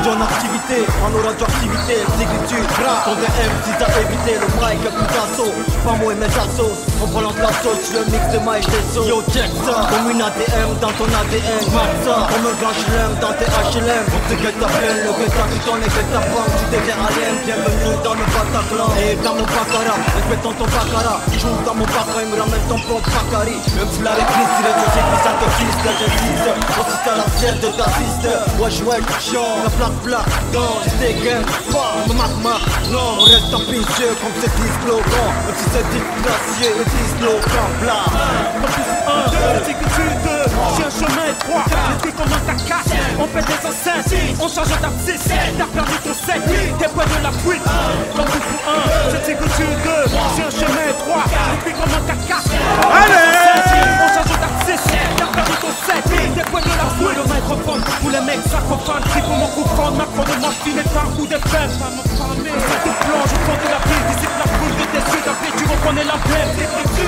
Aujourd'hui en activité, en radioactivité, l'écriture grave. Ton DM, si t'as évité le mic, un coup d'assaut. Pas moi et mes assos, on balance la sauce, le mix de maïs des sauts. Yo check ça, comme une ADM dans ton ADN. Marque ça, comme un grand HLM dans tes HLM. On te guette ta peine, le guette qui t'en est guette ta banque. Tu deviens alien, bienvenue dans le Bataclan. Et dans mon Baccara, respectant ton Baccara. Joue dans mon Baccara, il me ramène ton propre Bacari. Même si la réglisse, direct, je sais que ça te fiste. J'insiste, aussi t'as la sieste de ta sister. Wesh wesh, chiant, la plaque, non, c'est game, pas, non, on reste ambitieux comme c'est 10 slogans. Même si c'est 10 glaciers, le 10 slogans, bla. Comme plus un, c'est que tu deux, j'ai un chemin étroit, l'esprit comme un caca, on fait des enceintes, on change d'abscisse, t'as perdu ton set, t'es près de la fuite. Comme plus un, c'est que tu deux, j'ai un chemin étroit, l'esprit comme un caca, on change d'abscisse, t'as perdu ton set, t'es près de la fuite. Le microphone, tous les mecs sacrophanes, qui pour mon coup prendre, Macron de moi filer par un coup de femme. C'est tout plonge au fond de la ville, dissipe la foule de tes yeux d'après, tu reconnais la peine.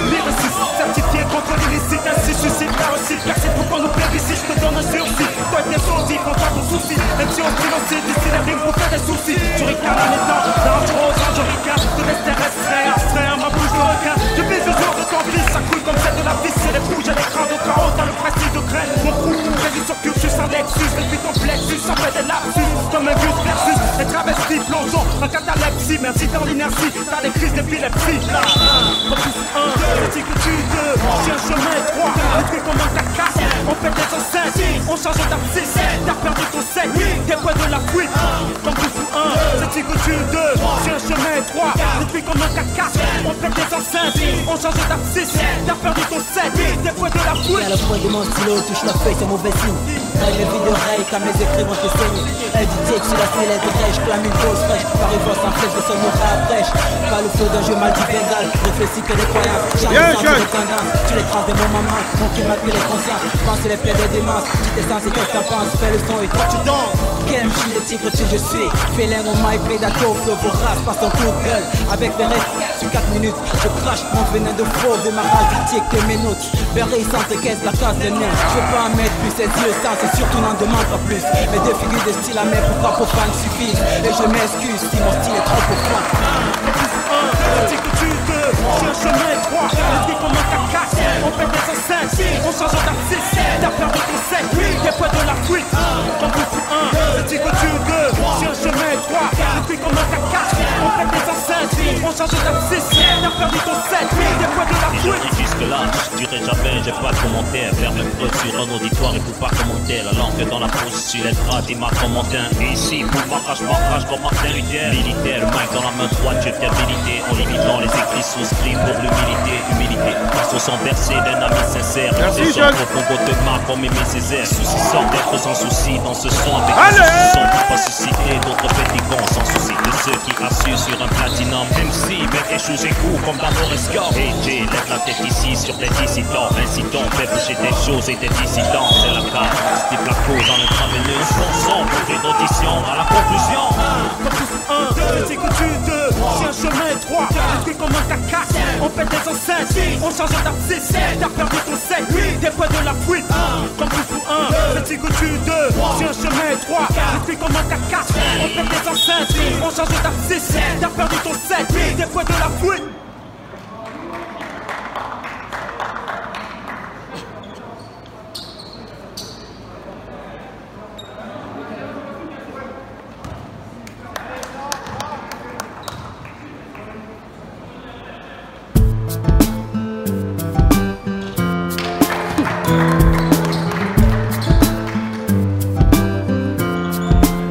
Lyriciste, certifié contre l'illicite, ainsi suscite la réussite, car c'est pour qu'on nous plébiscite, je te donne un sursis. Toi et tes sourcils, prends pas ton souci, même si on se financie, d'ici les rimes pour faire des soucis. Tu ricanes en étant dangereux, je ricane, te laisse terrestre, abstrait à ma bouche de requin. Je fais ce jour de ton glisse, ça coule comme celle de la vis, c'est les rouges et les crânes au carreau, dans le prestige de graine. Mon coup, résiste sur cursus, un Lexus, et puis ton plexus, ça fait des lapsus, comme un gus versus les travestis, plongeons en catalepsie, merci dans l'inertie, t'as des crises d'épilepsie. Comme plus un, c'est que tu deux, j'ai un chemin étroit, l'esprit comme un caca, on fait des enceintes, on change d'abscisse, t'as perdu ton set, t'es près de la fuite. Comme plus un, c'est que tu deux, j'ai un chemin étroit, l'esprit comme un caca, on fait des enceintes, on change d'abscisse, t'as perdu ton set, t'es près de la fuite. À la fois de mon stylo, touche la feuille, c'est mauvais signe. Avec mes vies de rail, comme les écrits vont te saigner. Elle dit take sur la sellette, je clame une dose fraîche. Paris force en flèche, je sonne mon frère fraîche. Pas le flow d'un jeu mal du Bengal, réfléchis que des croyances. Charles sans des tendances, tu les traces de mon maman. Mon qui m'a pris les consciences, pense les pieds des démences. Petite essence et qu'est-ce que t'en penses, fais le son et toi tu danses. Quel chien de tigre tu je suis. Félin au mic, prédateur, flow vorace, passe ton coup de gueule. Avec des restes, sur 4 minutes, je crache mon venin de faux, de ma rage, critique que mes notes. Berry sans te caisse, la casse de nain. Je peux en mettre plus, c'est Dieu sans, et surtout n'en demande pas plus. Mes deux figures de style à mettre pour pas profane suffisent. Et je m'excuse si mon style est trop profane. C'est que tu deux, j'ai un chemin étroit, l'esprit comme un caca, on fait des enceintes, on change d'abscisse, t'as perdu ton set, t'es près de la fuite. Comme plus un, c'est que tu deux, j'ai un chemin étroit, l'esprit comme un caca, on fait des enceintes, on change d'abscisse, t'as perdu ton set, t'es près de la fuite. Jusque là, je dirais jamais, j'ai pas de commentaire. Faire le preuve sur un auditoire et pour pas commenter. La langue dans la pousse, sur les draps, il m'a commenté. Ici, pour m'arrache comme Martin Luther. Militaire, mic dans la main droite, j'ai fiabilité. En limitant les écrits souscrits pour l'humilité. Humilité, façon sans bercer d'un ami sincère. Merci, Jean. Profond côté marque comme Aimé Césaire. Souci sans d'être sans souci dans ce son. Avec des son pour pas susciter d'autres pétigants sans souci. De ceux qui assurent sur un platinum. MC, mec échoue, j'ai cours comme dans Maurice Score. Et j'ai lève la tête ici sur les dissidents. Incitant, fait bouger des choses et des dissidents. C'est la carte, style la cause en intraveneuse. Fonçons pour une audition à la conclusion. Comme plus un, c'est que tu deux, j'ai un chemin étroit, l'esprit comme un caca, on fait des enceintes, on change d'abscisse, t'as perdu ton set, t'es près de la fuite. Comme plus un, c'est que tu deux, j'ai un chemin étroit, l'esprit comme un caca, on fait des enceintes, on change d'abscisse, t'as perdu ton set, t'es près de la fuite.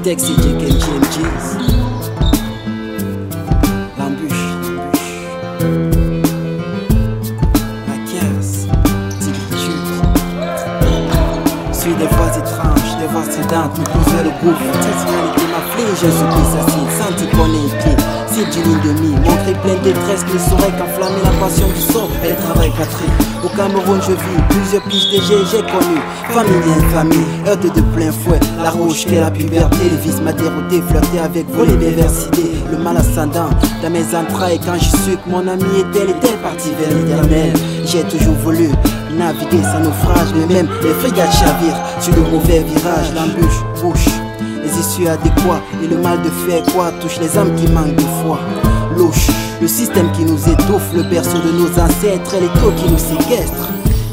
Dexy, Jake and GMGs. L'embûche. La caisse. Timitude. Suis des voix étranges, des voix sédantes, me poser le gouffre. Cette réalité m'afflige, je suis assis, senti qu'on est pied. C'est du ligne de mie, mon cri plein de détresse ne saurait qu'enflammer la passion du son. Elle travaille patrie. Au Cameroun je vis, plusieurs piges de j'ai connu. Famille d'infamie, heure de plein fouet. La rouge qu'est la puberté, les vices m'a dérouté. Flirter avec vous, les perversités, le mal ascendant dans mes entrailles. Quand je suis que mon ami est telle partie vers l'éternel. J'ai toujours voulu naviguer sans naufrage, mais même les frégates chavirent sur le mauvais virage. L'embûche bouche, les issues adéquats. Et le mal de fait quoi touche les âmes qui manquent de foi. Louche, le système qui nous étouffe, le berceau de nos ancêtres et les taux qui nous séquestrent.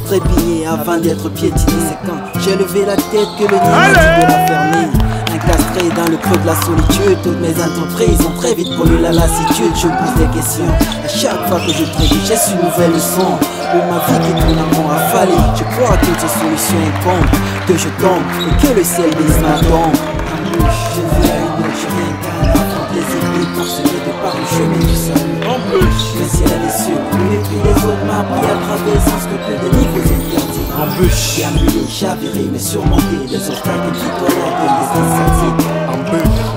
Trépigné avant d'être piétiné, c'est quand j'ai levé la tête que le nid m'a dit de la fermer. Incastré dans le creux de la solitude, toutes mes entreprises ont très vite connu la lassitude. Je me pose des questions, à chaque fois que je trébuche, j'ai su une nouvelle leçon. De ma vie qui tourne à mon rafale, je crois à toutes ces solutions incombent. Que je tombe et que le ciel brise ma tombe. Je vis à une autre, je réincarne, affronte les épées parsemées de par le chemin du salut. Le ciel a des cieux, le mépris des autres m'a appris à braver sans scrupule des niveaux interdits. J'ai ambulé, chaviré, mais surmonté des obstacles impitoyables et des insatiables.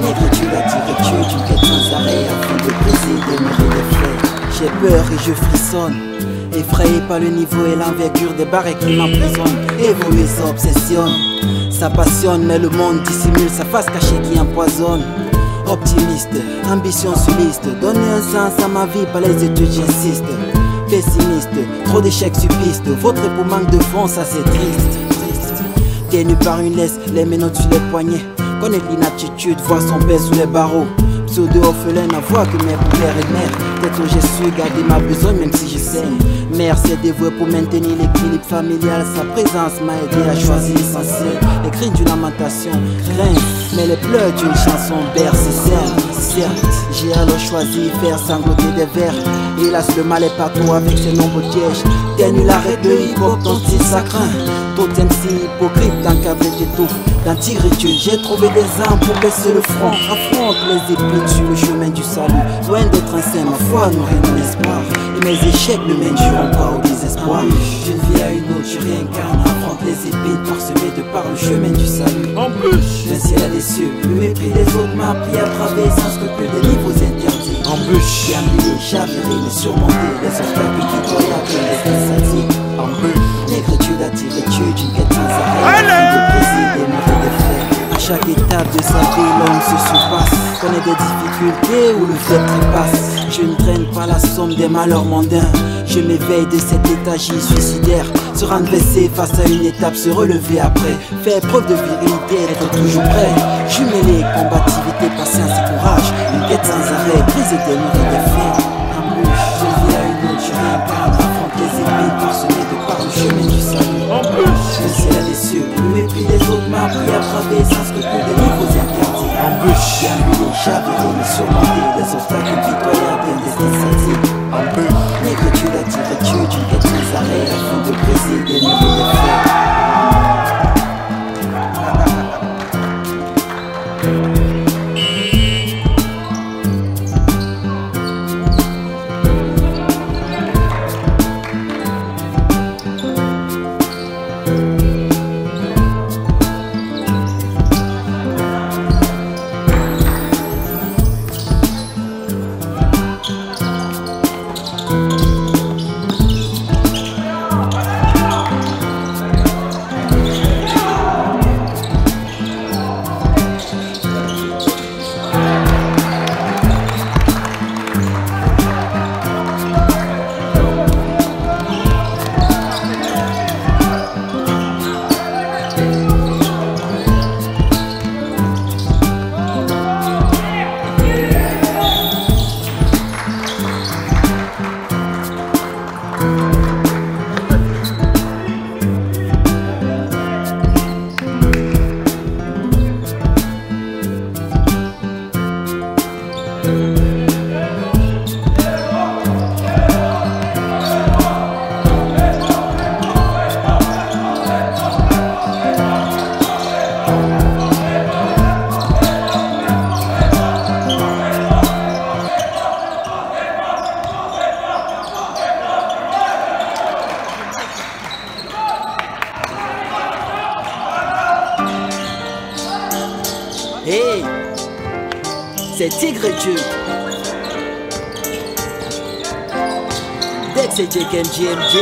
Négritude attire-tu d'une quête sans arrêt afin de briser des murs et des faits. J'ai peur et je frissonne, effrayé par le niveau et l'envergure des barres qui m'emprisonnent. Évoluer ça obsessionne, ça passionne, mais le monde dissimule sa face cachée qui empoisonne. Optimiste, ambition soliste, donner un sens à ma vie par les études j'insiste. Pessimiste, trop d'échecs subistes, votre époux manque de fond, ça c'est triste. Tenu par une laisse, les menottes sur les poignets, connaître l'inaptitude, voir son père sous les barreaux. Pseudo-orphelin n'a voix que mes père et mère. Peut-être j'ai su garder ma besogne même si je saigne. Mère s'est dévouée pour maintenir l'équilibre familial. Sa présence m'a aidé à choisir l'essentiel. Les cris d'une lamentation grincent, mais les pleurs d'une chanson bercent. Certes, j'ai alors choisi faire sangloter des vers. Hélas le mal est partout avec ses nombreux pièges. Tenu l'arrêt de hip-hop, ton style ça craint. Totem si hypocrite d'encadrer tes touffes. D'antigritude, j'ai trouvé des armes pour baisser le front. Affronte les épines sur le chemin du salut. Loin d'être un saint, ma foi nourrit mon espoir. Et mes échecs ne mèneront pas au désespoir. Je vis à une autre, je réincarne. Affronte les épines parsemées de par le chemin du salut. Le ciel a des cieux, le mépris des autres m'a appris à braver sans scrupule des niveaux interdits. J'ai ambulé, chaviré, mais surmonté les obstacles impitoyables et les insatiables. Négritude attire-tu d'une quête sans arrêt de briser des murs et des faits. À chaque étape de sa vie, l'homme se surpasse, connaît des difficultés où le fait trépasse. Je ne traîne pas la somme des malheurs mondains. Je m'éveille de cette léthargie suicidaire. Se rendre blessé face à une étape, se relever après. Faire preuve de virilité, être toujours prêt. Jumeler combativité, patience et courage. Une quête sans arrêt, briser des murs et des faits. Je vis à une autre, je réincarne. Affronte les épées parsemées de par le chemin du salut. Le ciel a des cieux, le mépris des autres m'a appris à braver sans scrupule des niveaux interdits. J'ai ambulé, chaviré, mais surmonté les obstacles impitoyables et des insatiables. Négritude attire-tu d'une quête sans arrêt afin de briser des murs et des faits. Hey, c'est Tigritude. Dex et Jake MGMJ.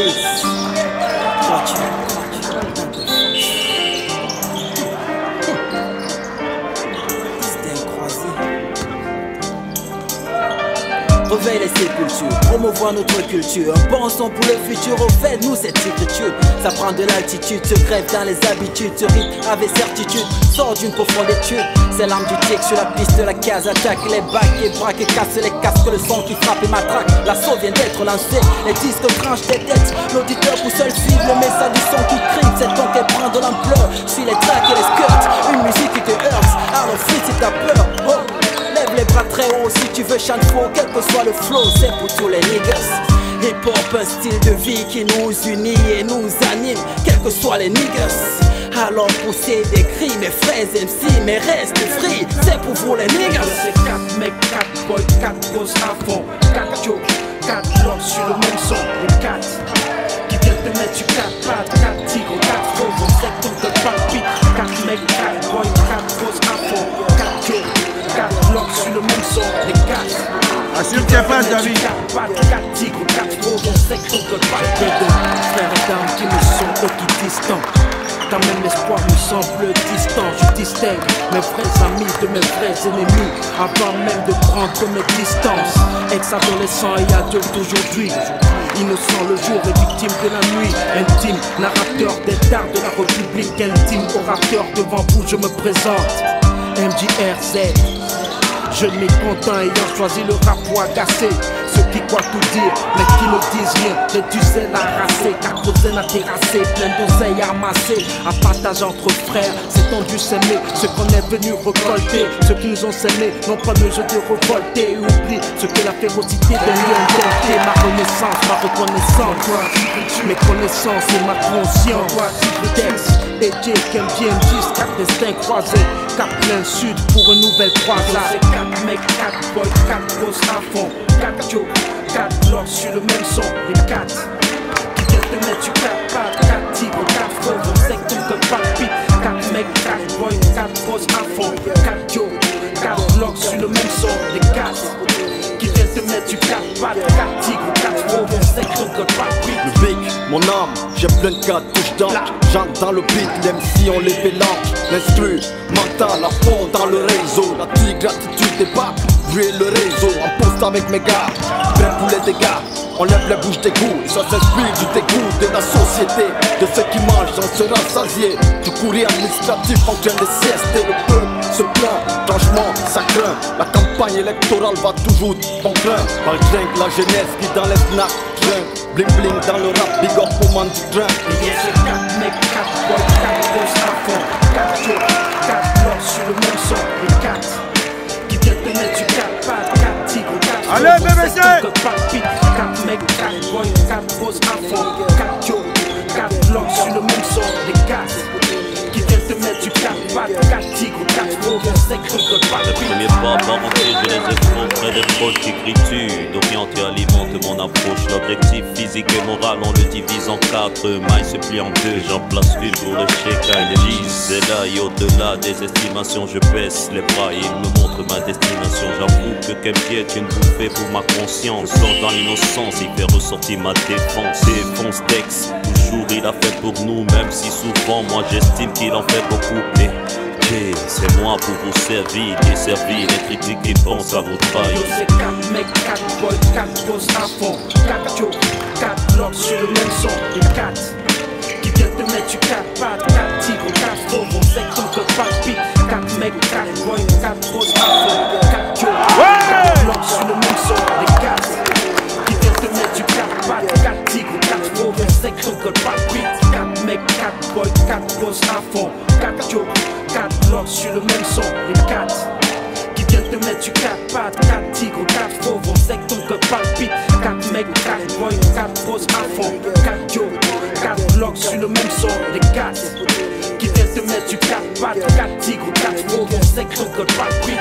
Réveille les sépultures, promouvoir notre culture. Un bon son pour le futur, au fait, nous cette écriture. Ça prend de l'altitude, se grève dans les habitudes, se rythme avec certitude, sort d'une profonde étude. C'est l'arme du tic sur la piste de la case, attaque les bacs et braque et casse les casques, le son qui frappe et matraque. L'assaut vient d'être lancé, les disques tranchent des têtes. L'auditeur pour seul cible, mais ça du son qui crie. C'est ton qu'elle prend de l'ampleur, suis les tracks et les skirts. Une musique qui te heurte, alors free si t'as peur. Oh, lève les bras très haut si tu veux chante faux, quel que soit le flow, c'est pour tous les niggas. Hip-hop, un style de vie qui nous unit et nous anime, quels que soient les niggas. Alors poussez des cris, mes frères MC, mais reste free, c'est pour vous les niggas. C'est 4 mecs, 4 boys, 4 grosses à fond, 4 Joe, 4 locks sur le même son, les 4 qui viennent te mettre du 4 pattes, 4 tigres, 4 faux, on sait que ton code pas beat. 4 mecs, 4 boys, 4 grosses à fond, 4 Joe, 4 locks sur le même son, les 4 assure tes pages, David. 4 pattes, 4 tigres, 4 faux, on sait que ton code pas beat. Frères et dames qui me sont eux qui distants. Quand même l'espoir me semble distant, je distingue mes vrais amis de mes vrais ennemis avant même de prendre mes distances. Ex-adolescent et adulte aujourd'hui, innocent le jour et victime de la nuit. Intime, narrateur des dards de la République, intime orateur devant vous je me présente. MJRZ, jeune mécontent ayant choisi le rap pour agacer ceux qui croient tout dire, mais qui ne disent rien. Les ducelles à raser, 4 zen à terrasser, plein d'oseilles à ramasser, à partager entre frères. C'est tendu s'aimer, ce qu'on est venu récolter. Ceux qui nous ont s'aimés n'ont pas mieux de révolter. Et oublie ce que la férocité des lions tenté. Ma renaissance, ma reconnaissance, mes connaissances et ma conscience. Texte, DJ qui aime bien me disent 4 destins croisés, 4 plein sud pour une nouvelle croisade. C'est 4 mecs, 4 boys, 4 grosses à fond, 4 Joe, 4 locks sur le même son, les 4 qui viennent te mettre du 4 pattes, 4 tigres, 4 faux, on sait que ton code pas beat. 4 mecs, 4 boys, 4 grosses à fond, 4 Joe, 4 locks sur le même son, les 4 qui viennent te mettre du 4 pattes, 4 tigres, 4 faux, on sait que ton code pas beat. Le big, mon âme, j'ai plein de 4 touches d'encre. J'entre dans le beat, l'MC on les fait l'encre. L'instru, mental, à fond dans le réseau. La tigre, gratitude des bacs, vuer le réseau. En poste avec mes gars, prêt pour les dégâts. On lève les bouches des coups, et ça s'inspire du dégoût de la société. De ceux qui mangent, on sera rassasié. Du courrier administratif, on craint les siestes. Et le peuple se plaint, franchement, ça craint. La campagne électorale va toujours bon grain. Par le drink, la jeunesse qui dans les snacks drink. Bling bling dans le rap, big up pour man du drink. C'est 4 mecs, 4 boys, 4 grosses à fond, 4 Joe, 4 locks sur le même son, les 4 qui viennent te mettre du 4 pattes, 4 tigres, 4 allez, BBC! 4 mecs, 4 boys, 4 grosses à fond, 4 Joe, 4 locks sur le même son, les 4 qui viennent te mettre du 4 pattes, 4 tigres, 4 faux, on sait que ton code pas Le premier pas parenté, je les expose près des proches d'écriture. D'oriente et alimente mon approche. L'objectif physique et moral, on le divise en 4. Maille se plie en 2, j'en place une pour le shake. C'est là et au-delà des estimations, je baisse les bras et il me montre ma destination. J'avoue que Kempi est une bouffée pour ma conscience. Sort dans l'innocence, il fait ressortir ma défense. Défonce Dex, toujours il a fait pour nous, même si souvent moi j'estime qu'il en fait beaucoup. Et c'est moi pour vous servir, desservir les critiques qui pensent à vous trahir. C'est 4 mecs, 4 boys, 4 grosses à fond, 4 Joe, 4 locks sur le même son, les 4 qui viennent te mettre du 4 pattes, 4 tigres, 4 faux, on sait que ton code pas beat. 4 mecs, 4 boys, 4 grosses à fond, 4 Joe, 4 locks sur le même son, les 4 qui viennent te mettre du 4 pattes, 4 tigres, 4 faux, on sait que ton code pas beat. 4 mecs, 4 boys, 4 grosses à fond, 4 Joe, 4 locks sur le même son, les 4 qui viennent te mettre du 4 pattes, 4 tigres, 4 faux, on sait que ton code pas beat. 4 mecs, 4 boys, 4 grosses à fond, 4 Joe, 4 locks sur le même son, les 4 qui viennent te mettre du 4 pattes, 4 tigres, 4 faux, on sait que ton code pas beat.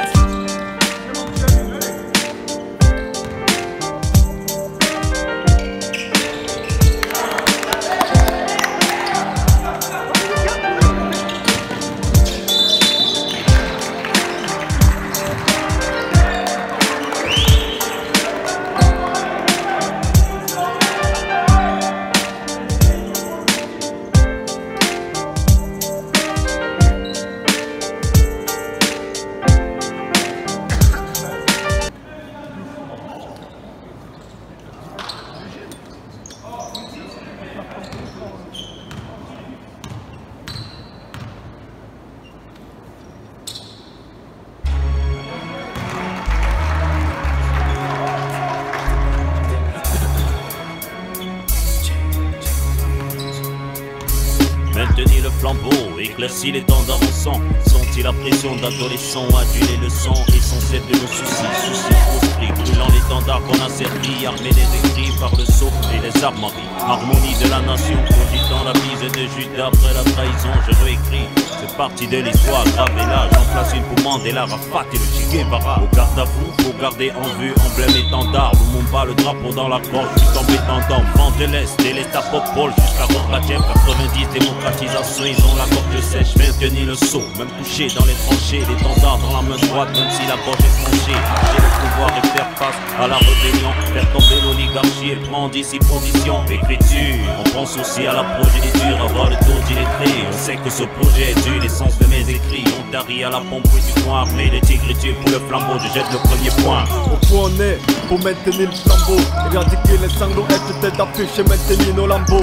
maintenez le flambeau, éclaircis les tendards au sang. Senti la pression d'adolescents, adulés le sang essentiel de nos soucis proscrits, brûlant les tendards qu'on a servis, armés des écrits par le sceau et les armoiries. Harmonie de la nation, cogitant la bise de Judas après la trahison, je réécris cette partie de l'histoire, gravée là, j'en place une pour Mandela, Rafat et le Che Guevara. Au garde à vous, faut garder en vue, emblème étendard, Lumumba le drapeau dans la gorge, puis tombé tendant, vent de l'Est, et l'État popole, jusqu'à Gorbatchev, 90, démocratisation, ils ont la gorge sèche, maintenir le saut, même touché dans les tranchées, les tendards dans la main droite, même si la poche est tranchée, j'ai le pouvoir de faire face à la rébellion, faire tomber l'oligarchie et prendre ici position, écriture, on pense aussi à la progéniture, avoir le tour d'illettré, on sait que ce projet est dû, l'essence de mes écrits, on tarit à la pompe du coin, mais les tigritures pour le flambeau, je jette le premier point. Au point on est, pour maintenir le flambeau, éradiquer les sanglots, être tête d'affiche et maintenir nos lambeaux.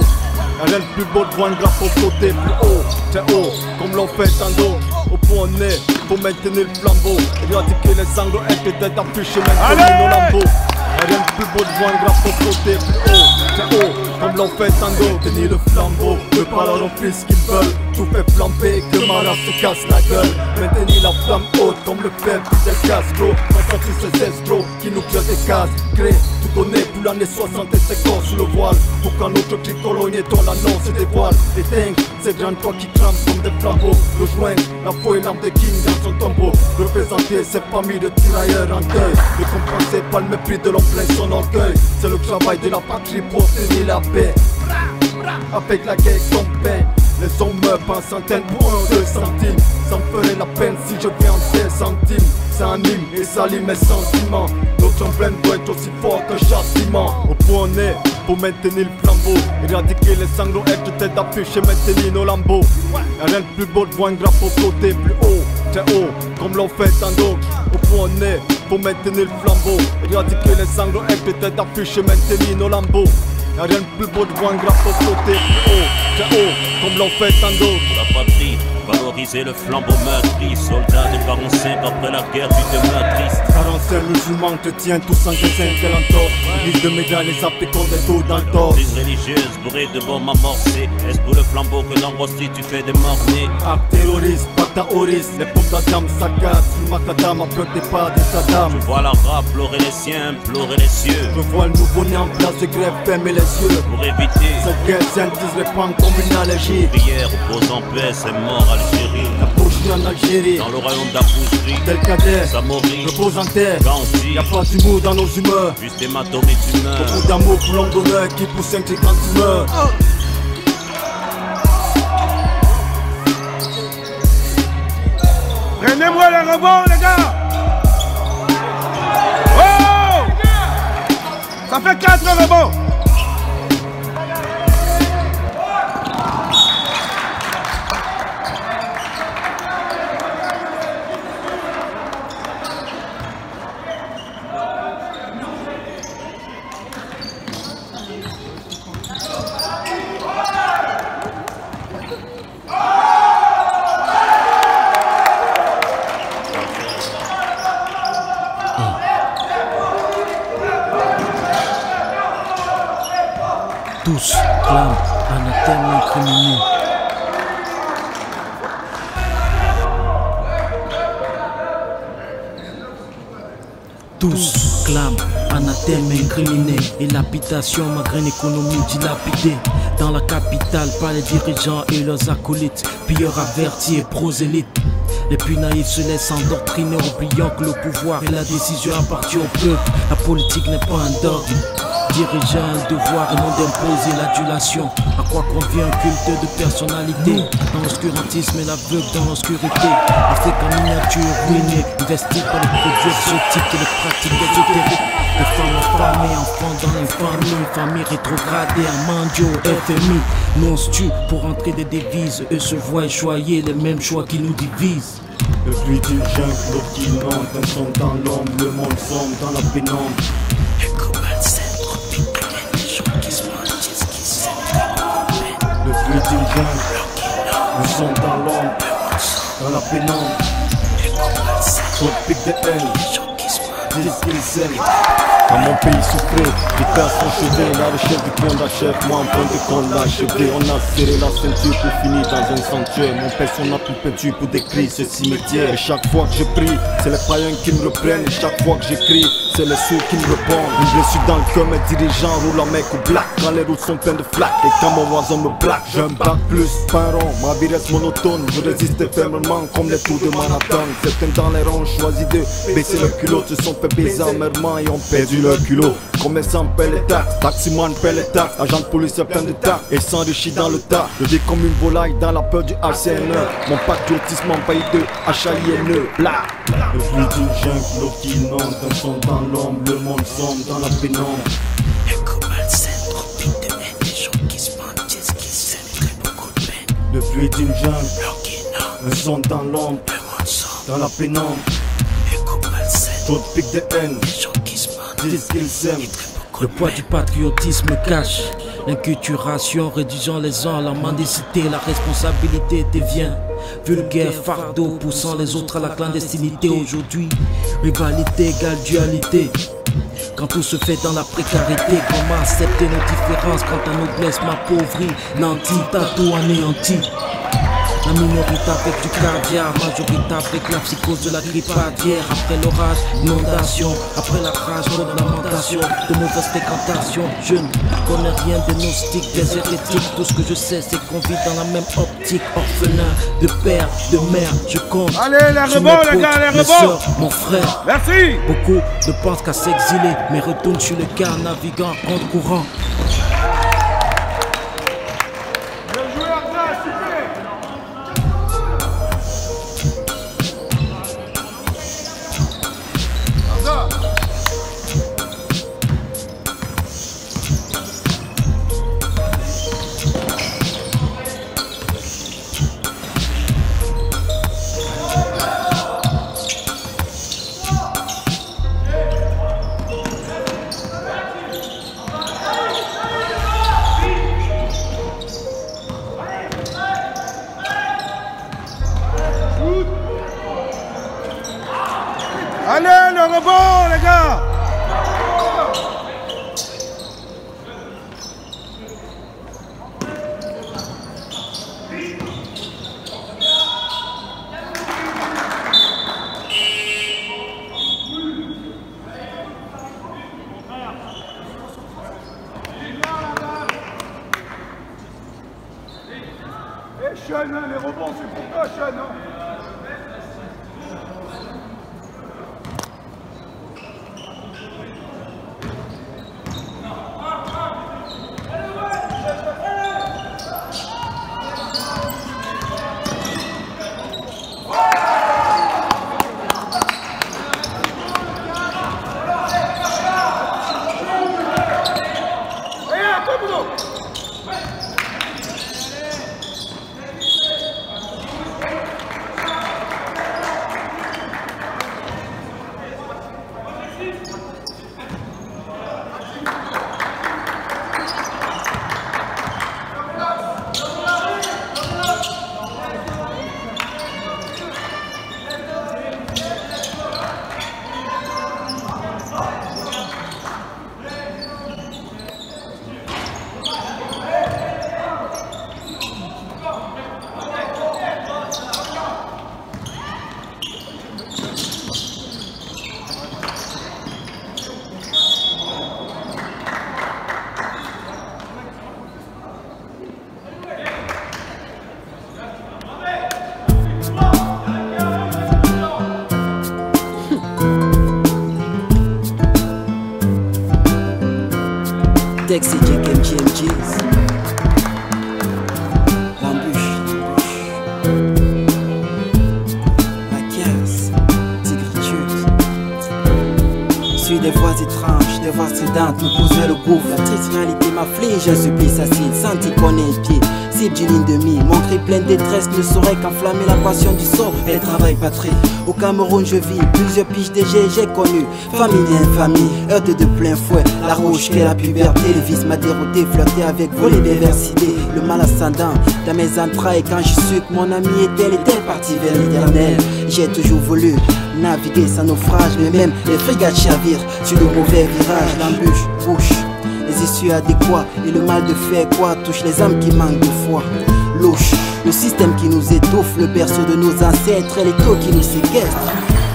Rien de plus beau de voir un drapeau sauter plus haut, très haut, comme l'on fait tant d'autres. Au point on est, pour maintenir le flambeau, éradiquer les sanglots, être tête d'affiche et maintenir nos lambeaux. Rien de plus beau de voir un drapeau sauter plus haut, très haut, comme l'on fait tant d'autres. Tenir le flambeau, le parler en plus qu'ils veulent, tout fait flamber, que Mara se casse la gueule. Maintenir la flamme haute, comme le fait Fidel Castro. Face à tous ces escrocs qui nous créent des cases, créent tout donné pour l'année 60 et 50 sous le voile. Pour qu'un autre tricolonier dont l'annonce se dévoile. Éteins, ces grands toits qui crament comme des flambeaux. Rejoindre la foi et l'âme de King dans son tombeau. Représenter ces familles de tirailleurs en deuil. Ne compenser pas le mépris de l'homme plein son orgueil. C'est le travail de la patrie pour obtenir la paix. Avec la guerre qu'on paie, les hommes meurent en centaines pour 1 ou 2 centimes. Ça me ferait la peine si je viens en 10 centimes. Ça anime et s'alime mes sentiments. Notre emblème doit être aussi fort qu'un châtiment. Au point on est, pour maintenir le flambeau, éradiquer les sanglots, être tête d'affiche et maintenir nos lambeaux. Y'a rien de plus beau de voir un drapeau sauter plus haut, très haut, comme l'on fait tant d'autres. Au point on est, pour maintenir le flambeau, éradiquer les sanglots, être tête d'affiche et maintenir nos lambeaux. Y'a rien de plus beau de voir un drapeau sauter plus haut, très haut, comme l'on fait tant d'autres. Pour la patrie, valoriser le flambeau meurtri, soldat de 45 après la guerre, tu demeures triste. 45 musulmans te tiennent tous en dessin qu'elle entorse. Liste de médailles, les appliques contre des taux dans le torse. Crise religieuse, bourrée de bombes amorcées. Est-ce pour le flambeau que dans Rossi tu fais des mornés? Acte terroriste, pactaoriste, les pompes d'Adam s'acassent. Le macadam a peur des pas de Saddam. Je vois l'arabe pleurer les siens, pleurer les cieux. Je vois le nouveau-né en place de grève, fermer les yeux. Pour éviter cette guerre s'intise répand comme une allergie. Prière, repose en paix, c'est mort Algérie. La boucherie en Algérie, dans le royaume d'Aboucherie, tel cadet, Samori, repose en terre. Ganzi, y'a pas d'humour dans nos humeurs. Juste hématomie d'humeur. Beaucoup d'amour pour l'homme d'honneur qui pousse un cri quand tu meurs. Prenez-moi le rebond, les gars. Oh, ça fait 4 rebonds. Tous clament anathème incriminé. Tous clament anathème incriminé. Et l'habitation malgré une économie dilapidée. Dans la capitale par les dirigeants et leurs acolytes, pilleurs avertis et prosélytes. Les plus naïfs se laissent endoctriner, oubliant que le pouvoir et la décision appartiennent au peuple. La politique n'est pas un dogme. Dirigeant un devoir et non d'imposer l'adulation. À quoi convient un culte de personnalité? Dans l'obscurantisme et l'aveugle dans l'obscurité. Afrique en miniature ruinée, investie par les produits exotiques et les pratiques ésotériques. De femmes en femmes et enfants dans l'infamie. Famille rétrogradée à Mandio, FMI. Nous on se tue pour entrer des devises. Eux se voient choyer les mêmes choix qui nous divisent. Le bruit du jungle, l'eau qui monte, un son dans l'ombre, le monde sombre dans la pénombre. Le bruit du jungle, le son dans l'ombre, dans la pénombre. Tropique de haine, disent qu'ils s'aiment. Quand mon pays souffrait, j'étais à son chevet. La recherche du point d'achève, moi en point de compte l'achevé. On a serré la ceinture pour finir dans un sanctuaire. Mon père son a tout perdu pour décrire ce cimetière. Et chaque fois que je prie, c'est les païens qui me reprennent. Et chaque fois que j'écris, c'est les sourds qui me répondent. Une blessure dans le cœur, mes dirigeants roulent en mec au black. Quand les routes sont pleines de flaques et quand mon voisin me plaque. J'ai un bac plus, pas un rond, ma vie reste monotone. Je résiste fermement comme les tours de Manhattan. Certains dans les rangs ont choisi de baisser le culot. Se sont fait baiser amèrement et ont perdu leur culot. Commerçants paient les taxes, taximan paient les taxes. Agent de police est plein de taxes et s'enrichit dans le tas. Je vis comme une volaille dans la peur du HCNE. Mon patriotisme envahi de HAINE. Bla. Le flux d'une jungle, l'eau qui inonde. Un son dans l'ombre, le monde sombre dans la pénombre. Le fruit d'une jungle, un son dans l'ombre, dans la pénombre. Trop de pics de haine, disent qu'ils s'aiment. Le poids du patriotisme cache l'inculturation, réduisant les gens à la mendicité. La responsabilité devient vulgaire fardeau, poussant les autres à la clandestinité. Aujourd'hui, rivalité égale dualité. Quand tout se fait dans la précarité, comment accepter nos différences quand ta noblesse m'appauvrit, nanti, tatou anéanti. La minorité avec du caviar, majorité avec la psychose de la grippe aviaire. Après l'orage, inondation, après la rage, lamentation, de mauvaises fréquentations. Je ne connais rien des gnostiques, des hérétiques. Tout ce que je sais, c'est qu'on vit dans la même optique. Orphelin, de père, de mère, je compte. Allez, les rebonds, les gars, les rebonds. Mon frère, merci. Beaucoup ne pensent qu'à s'exiler, mais retournent sur le quai naviguant contre courant. Allez, le rebond, les gars. Et Sean, hein, les rebonds, c'est pour toi, Sean. Hein. Texi, JMGs. L'embûche. La caisse. Tigritude. Je suis des voix étranges, des voix sédantes, me poser le gouffre. La triste réalité m'afflige, un supplice acide, senti qu'on est pied. Cible d'une ligne de mire, mon cri plein de détresse ne saurait qu'enflammer la passion du sort. Elle travaille pas très. Au Cameroun je vis, plusieurs piges DG j'ai connu. Famille d'infamie, heurte de plein fouet. La rouge qu'est la puberté, le vice m'a dérouté, flirté avec vous les perversités. Le mal ascendant dans mes entrailles quand je suis que mon ami est-elle partie vers l'éternel. J'ai toujours voulu Naviguer sans naufrage, mais même les frégates chavirent sur de mauvais virages. L'embûche bouche les issues adéquats et le mal de fait quoi touche les âmes qui manquent de foi. Louche, le système qui nous étouffe, le berceau de nos ancêtres et les taux qui nous séquestrent.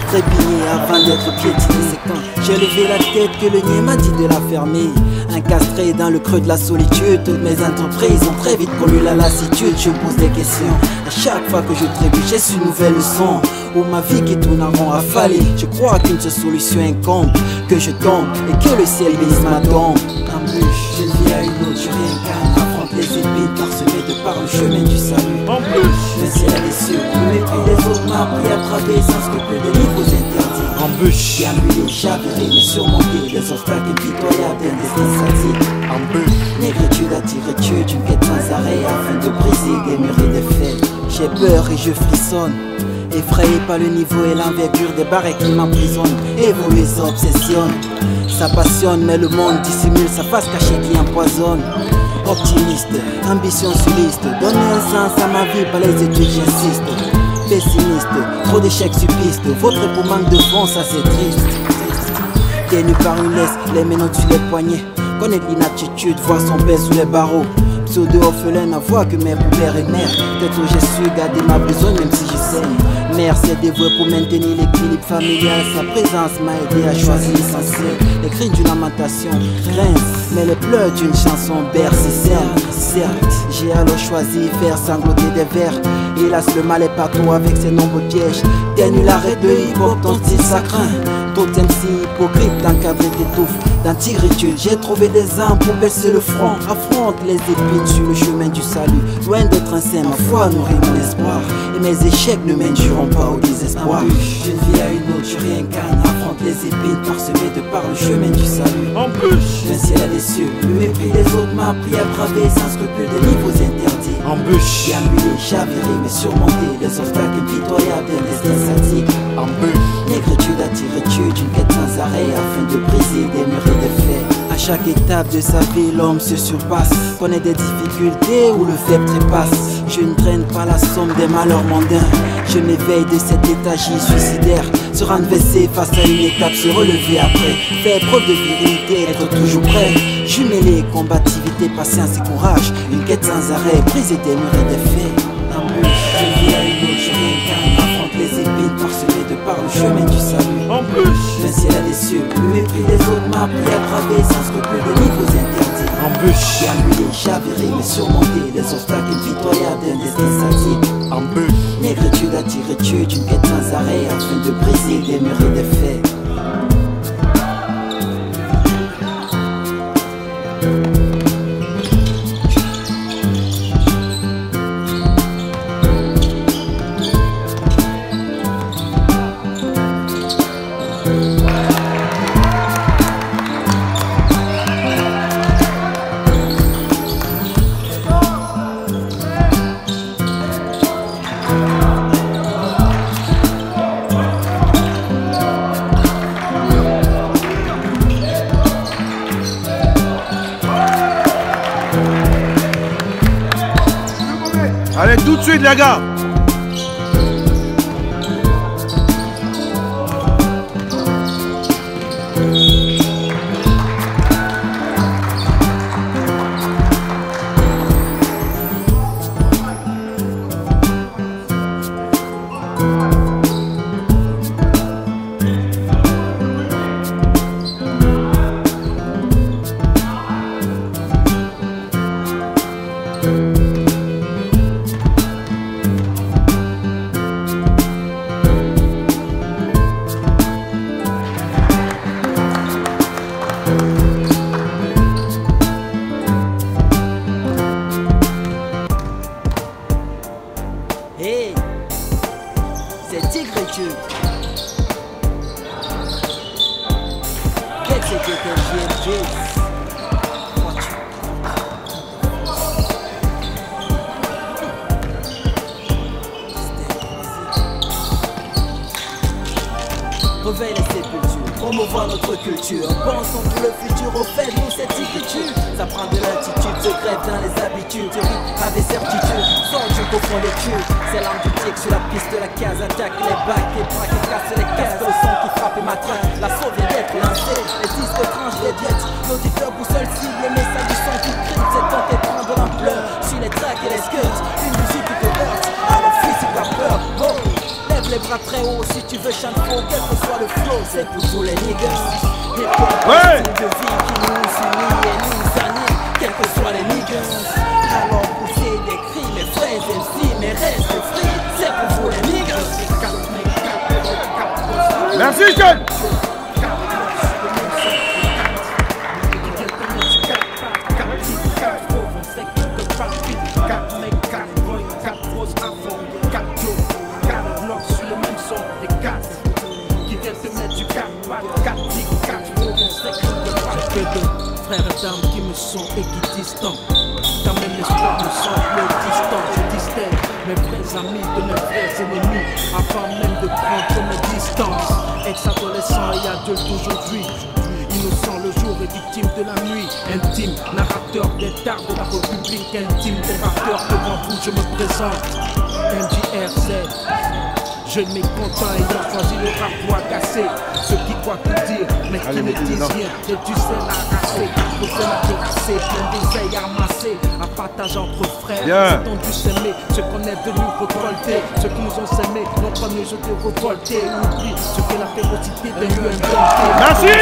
Trépigné avant d'être piétiné, c'est quand j'ai levé la tête que le niais m'a dit de la fermer. Incastré dans le creux de la solitude, toutes mes entreprises ont très vite connu la lassitude. Je pose des questions, à chaque fois que je trébuche, j'ai une nouvelle leçon où ma vie qui tourne en rond a fallu. Je crois qu'une seule solution incombe, que je tombe et que le ciel bénisse ma tombe. Embûche, je vis à une autre, je réincarne, affronte les épines parsemées de par le chemin du salut. Le ciel a des cieux, le mépris des autres m'a appris à braver sans scrupule des niveaux interdits. Embûche, Déambuler, chavirer, mais surmonter les obstacles impitoyables d'un destin sadique. embûche, Négritude attire-tu d'une quête sans arrêt afin de briser des murs et des faits. J'ai peur et je frissonne, effrayé par le niveau et l'envergure des barres qui m'emprisonnent. Évoluer ça obsessionne, ça passionne, mais le monde dissimule sa face cachée qui empoisonne. Optimiste, ambition suliste, donner un sens à ma vie par les études j'insiste. Pessimiste, trop d'échecs suppistes, votre pour manque de fond, ça c'est triste. Tenu par une laisse, les menottes sur les poignets, connaître l'inaptitude, voir son père sous les barreaux. Pseudo orphelin à voir que mes père et mère. Peut-être que j'ai su garder ma besogne même si je sais. Mère s'est dévouée pour maintenir l'équilibre familial. Sa présence m'a aidé à choisir l'essentiel. Les cris d'une lamentation grincent, mais les pleurs d'une chanson bercent. Certes, j'ai alors choisi faire sangloter des vers. Hélas, le mal est partout avec ses nombreux pièges. Ténue l'arrêt de hip-hop, ton style sacrin. D'autres MC hypocrites d'encadrer t'étouffe. Dans tigritude, j'ai trouvé des armes pour baisser le front. Affronte les épines sur le chemin du salut. Loin d'être un saint, ma foi nourrit mon espoir. Et mes échecs ne mèneront pas au désespoir. Je vis à une autre, je réincarne. Affronte les épines parsemées de par le chemin du salut. Le ciel a des cieux, le mépris des autres m'a appris à braver sans scrupule des niveaux interdits. embûche, Déambuler, chavirer, mais surmonter les obstacles impitoyables d'un destin sadique. embûche, Négritude attire-tu d'une quête sans arrêt afin de briser des murs et des faits. À chaque étape de sa vie, l'homme se surpasse, connaît des difficultés où le faible trépasse. Je ne traîne pas la somme des malheurs mondains. Je m'éveille de cet étagie suicidaire. Se renverser face à une étape, se relever après. Faire preuve de virilité, être toujours prêt. Jumeler combativité, patience et courage. Une quête sans arrêt, briser des murs et des faits. Embûche, je vis à une autre, je réincarne. Affronte les épines parsemées de par le chemin du salut. Le ciel a des cieux, le mépris des autres m'a appris à braver sans scrupule des niveaux interdits. embûche, Déambuler, chavirer, mais surmonter les obstacles impitoyables d'un destin sadique. embûche, Négritude attire-tu d'une quête sans arrêt afin de briser des murs et des faits. Allez, tout de suite, les gars. Hey, c'est Tigritude. Qu'est-ce que c'est GMG? Réveille les sépultures. promouvoir notre culture. Pensons pour le futur, au fait nous cette écriture. Ça prend de l'attitude, se grève dans les habitudes. Tu ris avec certitude, sans Dieu qu'au fond des cul. C'est l'arme du tic sur la piste de la case. Attaque les bacs, les bras qui cassent les cases. Le son qui frappe et m'attrape, l'assaut vient d'être lancé. Les disques tranchent des diètes, l'auditeur boussole cible. Le message du son qui crie, c'est temps et prend de l'ampleur. Sur les tracks et les skirts, une musique qui te heurte. Alors fuis pas peur, oh. Lève les bras très haut si tu veux chanter faux, quel que soit le flow, c'est pour tous les niggas. Ouais. De vie qui nous unit et nous anime, quels que soient les niggas. Alors poussez des cris, mes frères MC, mais reste free, c'est pour vous les niggas. Merci, John. Frères et dames qui me sont équidistants. Quand même l'espoir me semble distant. Je distingue mes vrais amis de mes vrais ennemis avant même de prendre mes distances. Ex-adolescent et adulte aujourd'hui, innocent le jour et victime de la nuit. Intime, narrateur des dards de la République intime. Débatteur devant vous, je me présente. MJRZ. Jeune mécontent ayant choisi le rap pour agacer ceux qui croient tout dire, mais qui ne disent rien. Et du sel à raser, le sel à terrasser, plein d'oseilles amassées, à partager entre frères. C'est tendu s'aimer, ce qu'on est venu récolter. Ceux qui nous ont s'aimés n'ont pas nous jeté révoltés. Oublie ce que la férocité de nous inventé. Merci.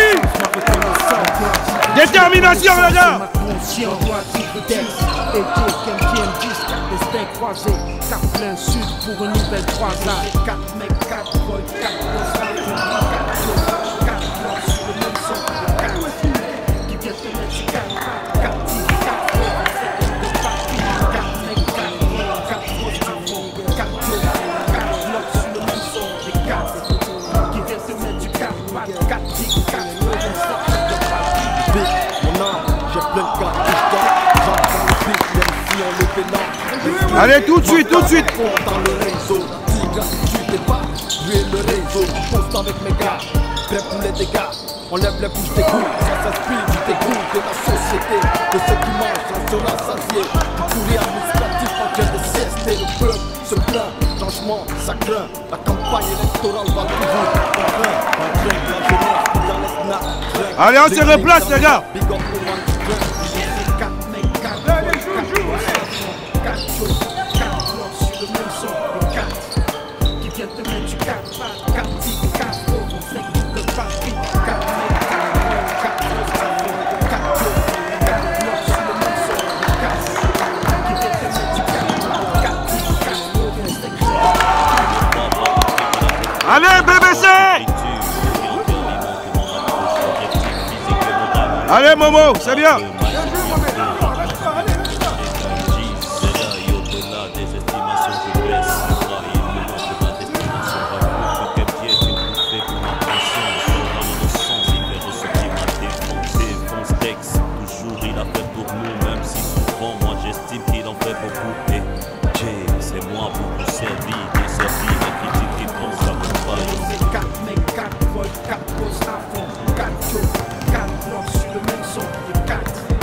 Détermination, les gars. Ma conscience doit dire texte. Et quelqu'un disque, destin croisé. Cap plein sud pour une nouvelle croisade. 4 mecs, 4 boys, 4 boss, 4 blancs sur le même son. 4 qui viennent te mettre sur 4 tirs, 4 flots, 4 mecs, 4 boys, 4 boss, 4 blancs sur le même son. 4 qui viennent te mettre sur 4 tirs, 4 flots, mon âme, j'ai plein de cartouches. J'entends le beat, même si on le fait là. Allez, tout de suite, tout de suite. Dans le réseau, tu t'es pas, lui et le réseau. Poste avec mes gars, prêt pour les dégâts. On lève les bouches des couilles, ça s'inspire du dégoût de la société. De ceux qui mangent, on sera rassasié. Du courrier administratif en train de sieste. Et le peuple se plaint, changement, ça craint. La campagne électorale va toujours. On craint, la jeunesse, dans les snaps. Allez, on se replace, les gars. Big up le one qui craint. 4 mecs, 4 boys, 4 choses, 4 blancs sur le même son. 4 qui viennent te mettre du 4 tirs, 4 flots, on sait que tu peux pas vite. 4 mecs, 4 boys, 4 choses, 4 blancs sur le même son. 4 qui viennent te mettre du 4 tirs, 4 flots, on sait que Allez, BBC. Allez, Momo, c'est bien. Toujours il a fait pour nous, même si souvent moi j'estime qu'il en fait beaucoup. Et c'est moi pour vous servir, bien servi, mais qui dit qu'il pense à mon bail. 4 mecs, 4 boys, 4 bosses à fond. 4 choses, 4 blancs sur le même son. 4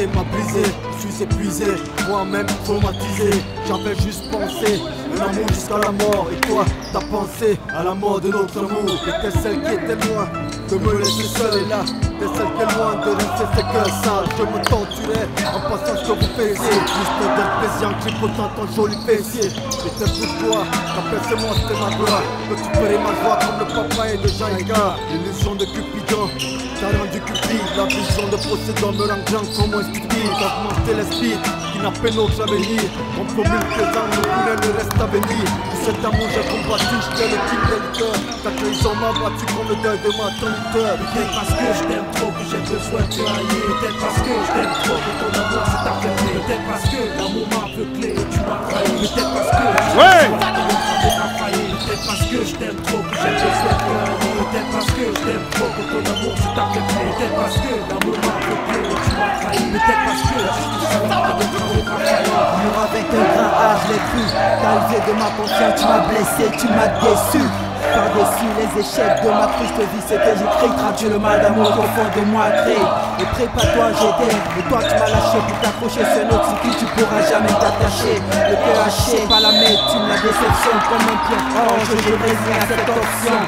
vérité m'a brisé, je suis épuisé, moi-même traumatisé. J'avais juste pensé un amour jusqu'à la mort. Et toi, t'as pensé à la mort de notre amour. T'étais celle qui était loin de me laisser seul. Et là, t'es celle qui est loin de rester, c'est que ça. Je me torturais en passant ce que vous faisiez. Juste d'un plaisir en tripotant ton joli fessier. J'étais pour toi, apaise-moi, c'était ma gloire. Que tu ferais ma joie comme le papa et de Jean-Ega. L'illusion de Cupidon t'as rendu cupide. La vision de Poséidon me rend grand comme un stupide. Augmenter l'esprit qui n'a pas notre avenir. On promule présent, le couleur ne reste à venir. Pour cet amour j'ai combattu, j'étais le type de cœur. Ta trahison m'a battu comme le deuil de ma tante. Peut-être parce que je t'aime trop que j'ai besoin de te haïr. Peut-être parce que je t'aime trop que ton amour s'est affaibli. Peut-être parce que l'amour m'a aveuglé et tu m'as trahi. Peut-être parce que peut-être parce que je t'aime trop que j'ai besoin de te haïr. Peut-être parce que je t'aime trop que ton amour s'est affaibli. Peut-être parce que l'amour m'a aveuglé et tu m'as trahi. Peut-être parce que je suis seul de notre amour a failli. Mur avec un grand A, je l'ai cru. T'as levé de ma confiance, tu m'as blessé, tu m'as déçu. Par-dessus les échecs de ma triste vie, ce que j'écris traduit le mal d'amour qu'au fond de moi crée. Et prépare-toi, j'étais, et toi tu m'as lâché pour t'accrocher sur un autre sur qui tu pourras jamais t'attacher. Le cœur haché par la médecine, la déception comme un pied orange, je résigne à cette option.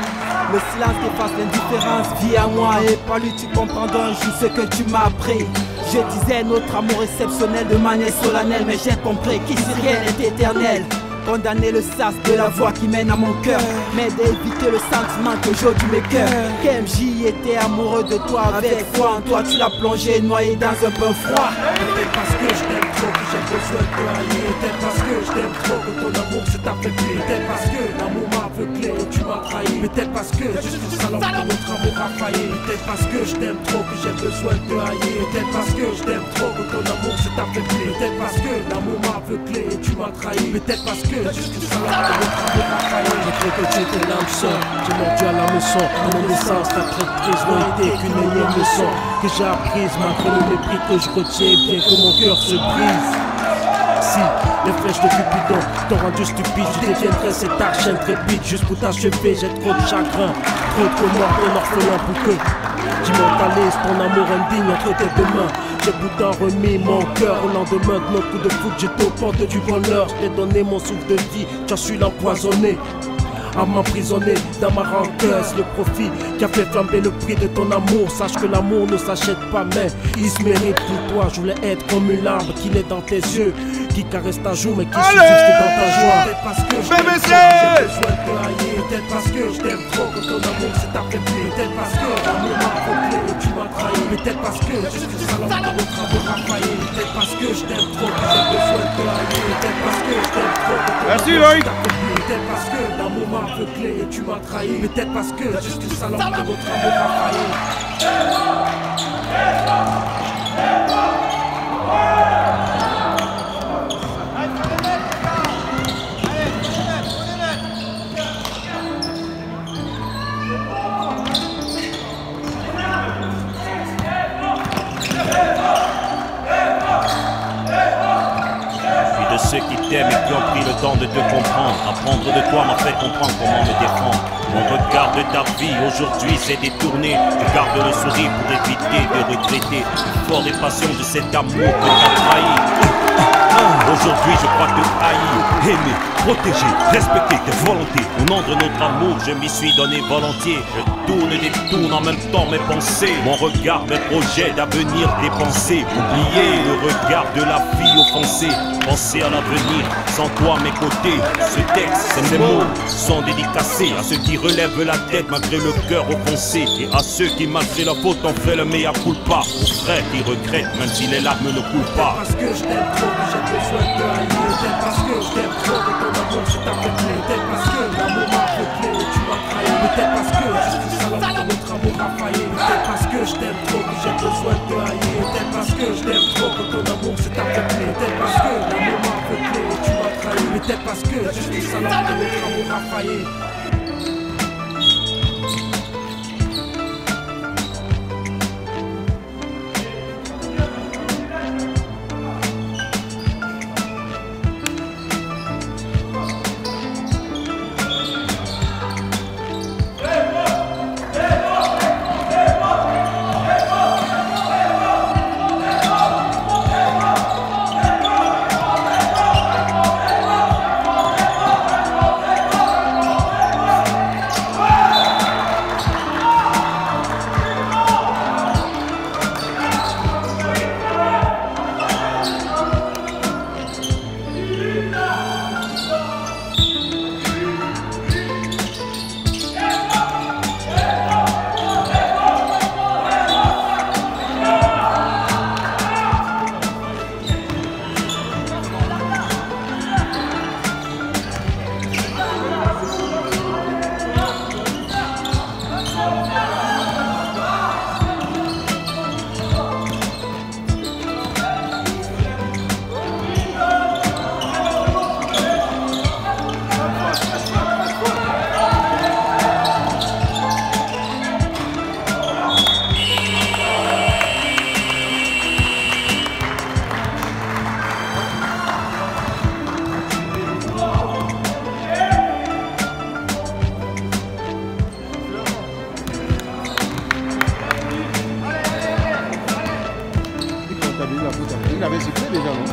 Le silence efface l'indifférence, vie à moi et par lui tu comprendras un jour ce que tu m'as appris. Je disais notre amour exceptionnel de manière solennelle, mais j'ai compris qu'ici rien n'est éternel. Condamner le sas de la voix qui mène à mon cœur, mais d'éviter le sentiment que j'odie mes cœurs. KMJ était amoureux de toi, avec foi en toi tu l'as plongé, noyé dans un bain froid. Peut-être parce que je t'aime trop que j'ai besoin de te haïr. Peut-être parce que je t'aime trop que ton amour s'est affaibli. Peut-être parce que l'amour m'a aveuglé et tu m'as trahi. Peut-être parce que je suis salon que notre amour a failli. Peut-être parce que je t'aime trop que j'ai besoin de te haïr. Peut-être parce que je t'aime trop que ton amour s'est affaibli. Peut-être parce que l'amour m'a aveuglé et tu m'as trahi. Peut-être parce que je suis salon que notre amour a failli. J'ai cru que tu étais l'âme sœur, j'ai mordu à la maison. Mon naissance, ta traîtrise n'a été qu'une énième leçon que j'ai apprise malgré le mépris que je retiens, bien que mon cœur se brise. Si les flèches de Cupidon t'ont rendu stupide, tu deviendrais cette arche intrépide. Juste pour t'achever, j'ai trop de chagrin, trop de mort, un orphelin pour que j'immortalise ton amour indigne entre tes deux mains. J'ai pourtant remis mon cœur au lendemain de nos coups de foot. J'étais aux portes du bonheur, je t'ai donné mon souffle de vie, tu as su l'empoisonner. À m'emprisonner dans ma rancœur, c'est le profit qui a fait flamber le prix de ton amour. Sache que l'amour ne s'achète pas, mais il se mérite pour toi. Je voulais être comme une larme qui naît dans tes yeux, qui caresse ta joue mais qui subsiste dans ta joie. Peut-être parce que je t'aime trop, j'ai besoin de te haïr. Peut-être parce que je t'aime trop que ton amour s'est affaibli. Peut-être parce que l'amour m'a aveuglé et tu m'as trahi. Peut-être parce que je suis salon que notre amour a failli. Peut-être parce que je t'aime trop que j'ai besoin de te haïr. Peut-être parce que je t'aime trop que ton amour s'est affaibli. Peut-être parce que l'amour m'a aveuglé et tu m'as trahi. Peut-être parce que je suis salon que notre amour a failli. De ceux qui t'aiment et qui ont pris le temps de te comprendre. Apprendre de toi m'a fait comprendre comment me défendre. Mon regard de ta vie aujourd'hui s'est détourné. Je garde le sourire pour éviter de regretter l'effort et passion de cet amour que t'as trahi. Aujourd'hui je crois que haïr, aimer, protéger, respecter tes volontés. Au nom de notre amour je m'y suis donné volontiers. Je tourne et détourne en même temps mes pensées. Mon regard, mes projets d'avenir dépensés. Oublier le regard de la fille offensée. Penser à l'avenir, sans toi à mes côtés. Ce texte, ces mots sont dédicacés à ceux qui relèvent la tête malgré le cœur offensé. Et à ceux qui malgré la faute ont fait le mea culpa. Aux frères qui regrettent même si les larmes ne coulent pas. Parce que je t'aime trop que j'ai besoin de te haïr. Peut-être parce que je t'aime trop que ton amour s'est affaibli. Peut-être parce que l'amour m'a aveuglé et tu m'as trahi. Peut-être parce que je suis salon que notre amour a failli. Peut-être parce que je t'aime trop que j'ai besoin de te haïr. Peut-être parce que je t'aime trop que ton amour s'est affaibli. Peut-être parce que l'amour m'a aveuglé et tu m'as trahi. Peut-être parce que je suis salon que notre amour a failli. Il avait sifflé déjà, non?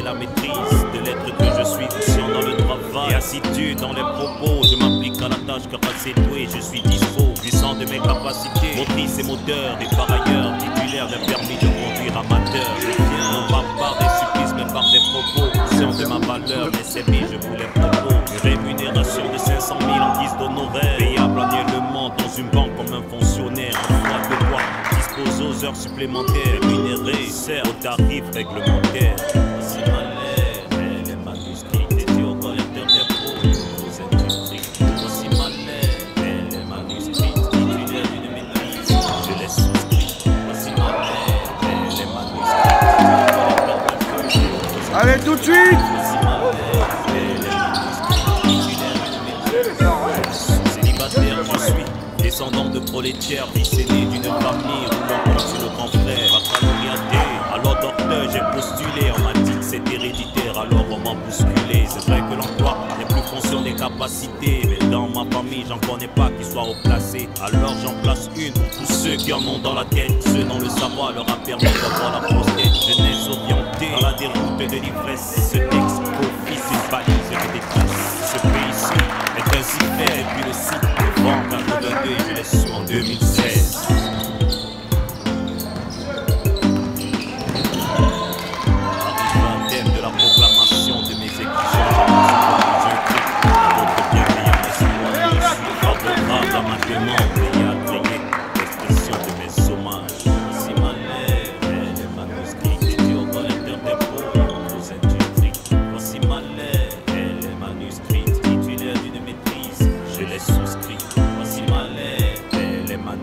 La maîtrise de l'être que je suis, conscient dans le travail et assidu dans les propos. Je m'applique à la tâche car assez doué, je suis dispo, puissant de mes capacités, motrice et moteur, et par ailleurs titulaire d'un permis de conduire amateur. Je viens non pas par des supplices mais par des propos, conscient de ma valeur, mais c'est bien, je vous les propose. Une rémunération de 500 000 en guise d'honoraires, payable annuellement dans une banque comme un fonctionnaire. En droit de loi, dispose aux heures supplémentaires, rémunérées, sert au tarif réglementaire. Allez, tout de suite! Célibataire, je suis descendant de prolétaires, fils aîné d'une famille roulant sur le grand frère, baccalauréaté. À l'ordre d'orgueil, j'ai postulé, on m'a dit que c'est héréditaire, alors on m'a bousculé. C'est vrai que l'emploi n'est plus fonction des capacités, mais dans ma famille, j'en connais pas qui soient haut placés. Alors j'en place une pour tous ceux qui en ont dans la tête, ceux dont le savoir leur a permis d'avoir la prospère jeunesse orientée dans la déroute de l'ivresse. Ce texte office une balise et des traces. Ce pays-ci est ainsi fait depuis le 6 novembre 82 et je l'ai su en 2016. Arrive un thème de la proclamation de mes exigences. Votre bienveillant espoir, je suis favorable à ma demande et à agréer l'expression de mes hommages. Si ma lèvre est le manuscrit dédié au collecteur d'impôts aux industries. Voici ma lèvre est le manuscrit titulaire d'une maîtrise, je l'ai souscrit. Voici ma lèvre est le manuscrit.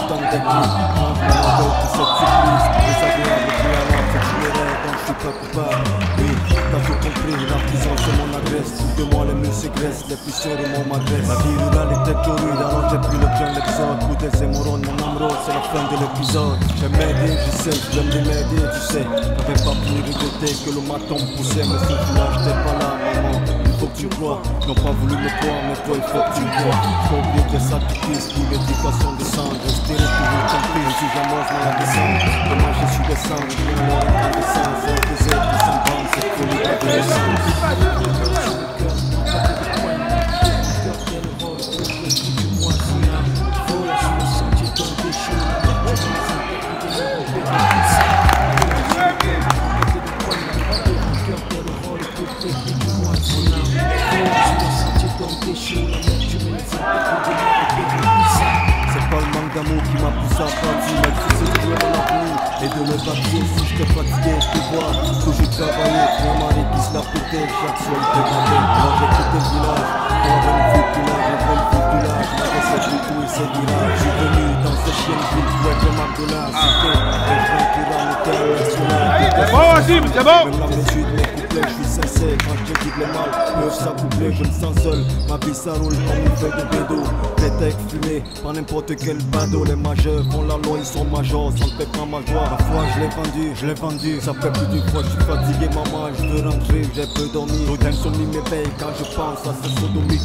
dans des clips. Mange mon envol pour cette surprise. Désagréable, plus à l'art, c'est funéraire, donc je suis pas coupable. Oui, t'as tout compris, l'artisan c'est mon adresse. De moi les murs ségressent, les puissants de mon m'agresse. La vie rurale était horrible, alors j'ai pris le train l'exode. Coup des hémorroïdes, mon âme rose, c'est la fin de l'épisode. J'aime m'aider, je sais, j'aime les m'aider, tu sais. T'avais pas pu regretter que le maton me poussait, mais ce là j'étais pas là, maman. Il faut que tu crois, ils n'ont pas voulu me croire, mais toi il faut que tu me crois. Faut oublier que ça te pisse pour l'éducation de sang. Rester toujours compris, si j'amorce dans la descente. Demain je suis descendre, je viens leur incandescent. Faut que c'est plus en bande, c'est folie d'adolescence. C'est pas le manque d'amour qui m'a poussé à partir, mais il faut se jouer mon avenir et de me bâtir. Si j'étais fatigué, je te vois, toujours travailler. Mon mari qui se la pété, chaque soir il te gardait. Moi j'ai quitté le village, pour avoir une vie plus large, une bonne vie plus large. La recette du tout et ses virages. Je suis venu dans cette chienne ville, pour être le marque de la cité. Et je viens qui va me terminer sur la vie. C'est bon, Wassim, c'est bon. Même la mesure de mes couplets, je suis sincère. Quand je te dis que les mal peuvent s'accoupler, je me sens seul. Ma vie ça roule comme une feuille de bédo. Des textes fumés par n'importe quel badaud. Les majeurs font la loi, ils sont majors. Ça ne fait pas ma joie. La foi, je l'ai vendu. Ça fait plus d'une fois, je suis fatigué, maman. Je veux rentrer, j'ai peu dormi. L'eau d'insomnie m'éveille quand je pense à cette sodomie.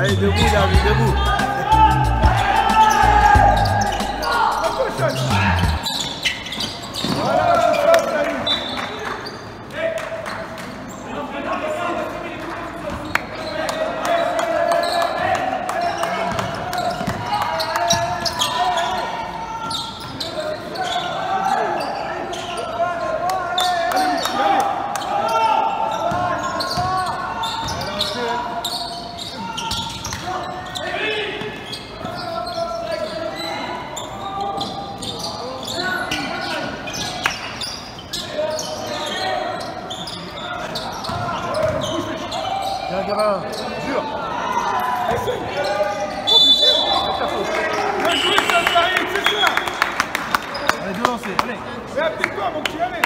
Allez, debout, David, debout. Dur. Allez, deux lancers, allez. Mais applique-toi, mon petit, allez.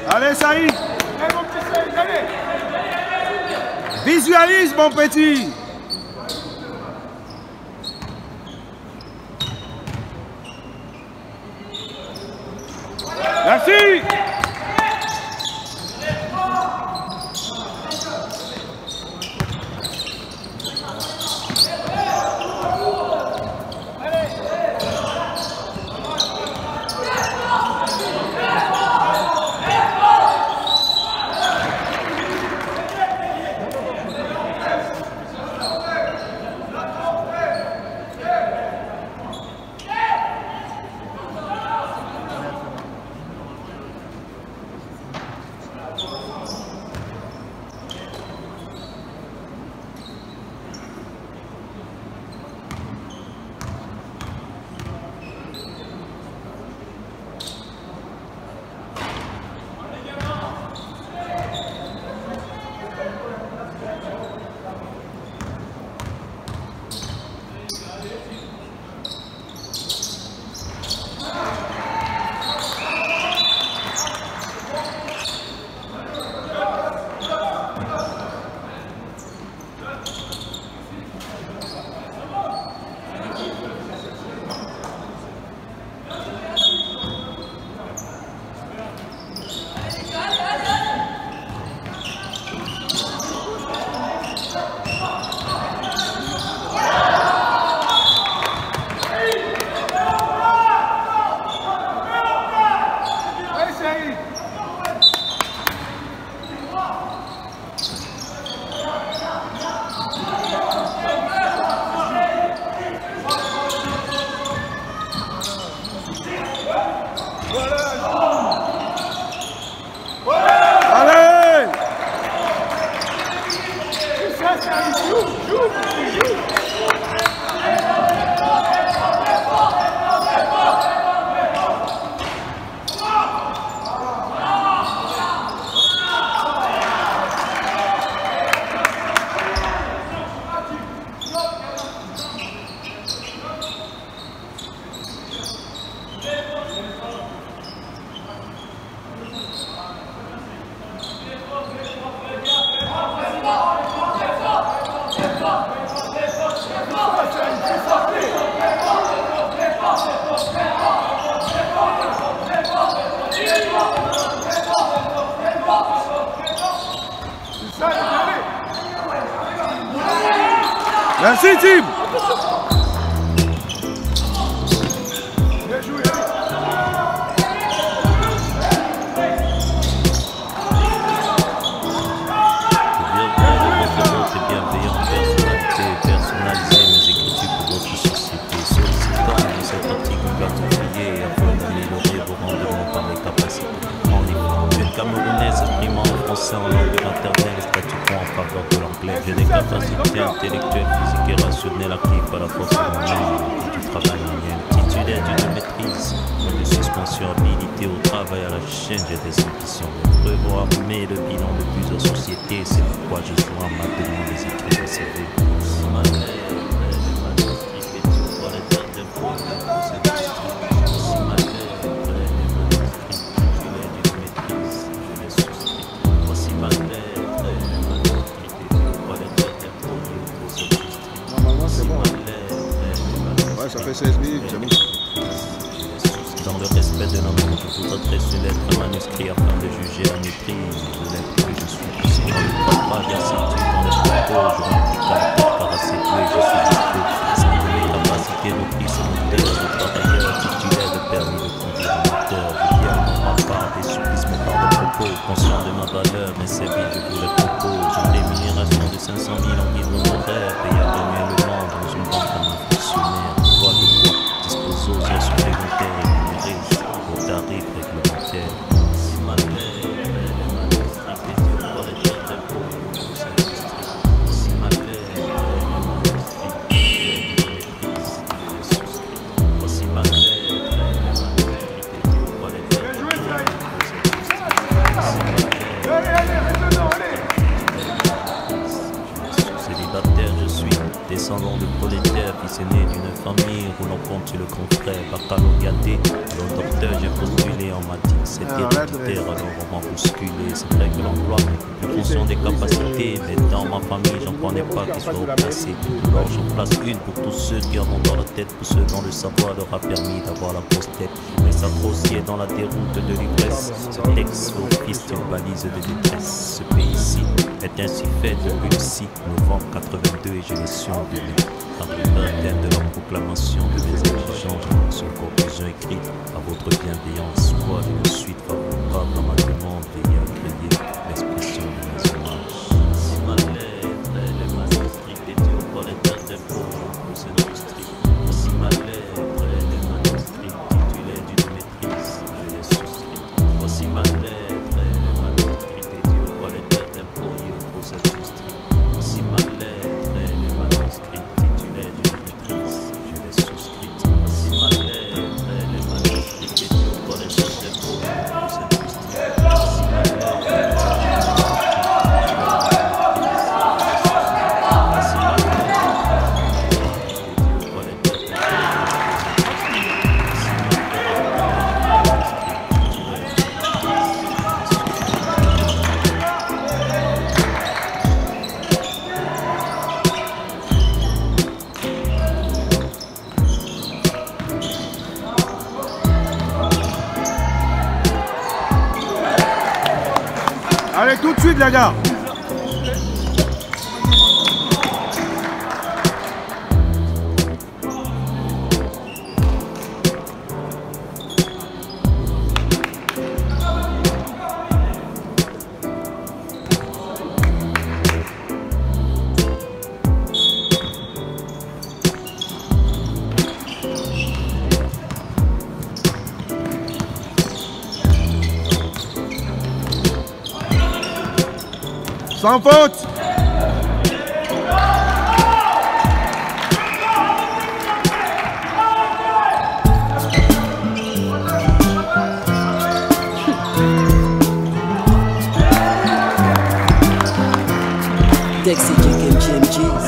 Allez, Saïd. Allez, mon petit Saïd, allez. Visualise, mon petit. Merci, Tim. En langue maternelle, statu quo en faveur de l'anglais. J'ai des capacités intellectuelles, physiques et rationnelles acquises par la force de mon âme et du travail manuel. Titulaire d'une maîtrise, de suspension, habilité au travail à la chaîne, j'ai des ambitions de prévoir, mais le bilan de plusieurs sociétés, c'est pourquoi je joins ma demande des écrits de CV. Ça fait 16 minutes, c'est bon. Dans le respect de l'amour, je vous adresse une lettre manuscrite afin de juger la maîtrise de l'être que je suis. Si dans le papa, il y a certitude dans les propos, je m'implique car à ses doués, je suis dispo. Sans de mes capacités, le prix se monter, je travailleur titulaire de permis de conduire un moteur. Je viens non pas par des supplices, mais par des propos. Conscient de ma valeur, mais c'est vite, je vous le propose. Une rémunération de 500 000 en guide honoraire, payé annuellement dans une banque comme un fonctionnaire. Quoi de quoi dispose aux heures supplémentaires rémunérées au tarif réglementaire. Si ma mère est manuscrite, pour les têtes d'impôts pour cette industrie. Si ma mère est manuscrite, je souscris. Si ma mère est manuscrite, pour les têtes d'impôts pour cette industrie. Célibataire, je suis descendant de prolétaires, fils aîné d'une famille roulant compte sur le confrère, baccalauréaté, alors docteur j'ai postulé, on m'a dit que c'était héréditaire, alors on m'a bousculé, c'est vrai que l'emploi est plus conscient des capacités, mais dans ma famille j'en connais pas qui soient au passé, alors j'en place une pour tous ceux qui en ont dans la tête, pour ceux dont le savoir leur a permis d'avoir la grosse tête, mais ça grossier dans la déroute de l'ivresse, ce texte au fils d'une balise de détresse, ce pays-ci est ainsi fait depuis le 6 novembre 82 et j'ai les sions de lui. Par le baptême de la proclamation de mes exigences, sur conclusion écrite à votre bienveillance, soit une suite favorable à ma demande, veuillez agréer l'expression de mes hommages. Si ma lettre est manuscrite dédiée au prolétaire d'impôts pour cette industrie, si ma lettre est manuscrite titulaire d'une maîtrise, je l'ai souscrit. Si ma lettre est manuscrite dédiée au prolétaire d'impôts pour cette industrie, si ma lettre est manuscrite titulaire d'une maîtrise, je l'ai souscrite. Si ma lettre est manuscrite dédiée au prolétaire d'impôts pour cette industrie, si ma lettre est Allez, tout de suite, les gars. Sans faute. Dexy King GMGs.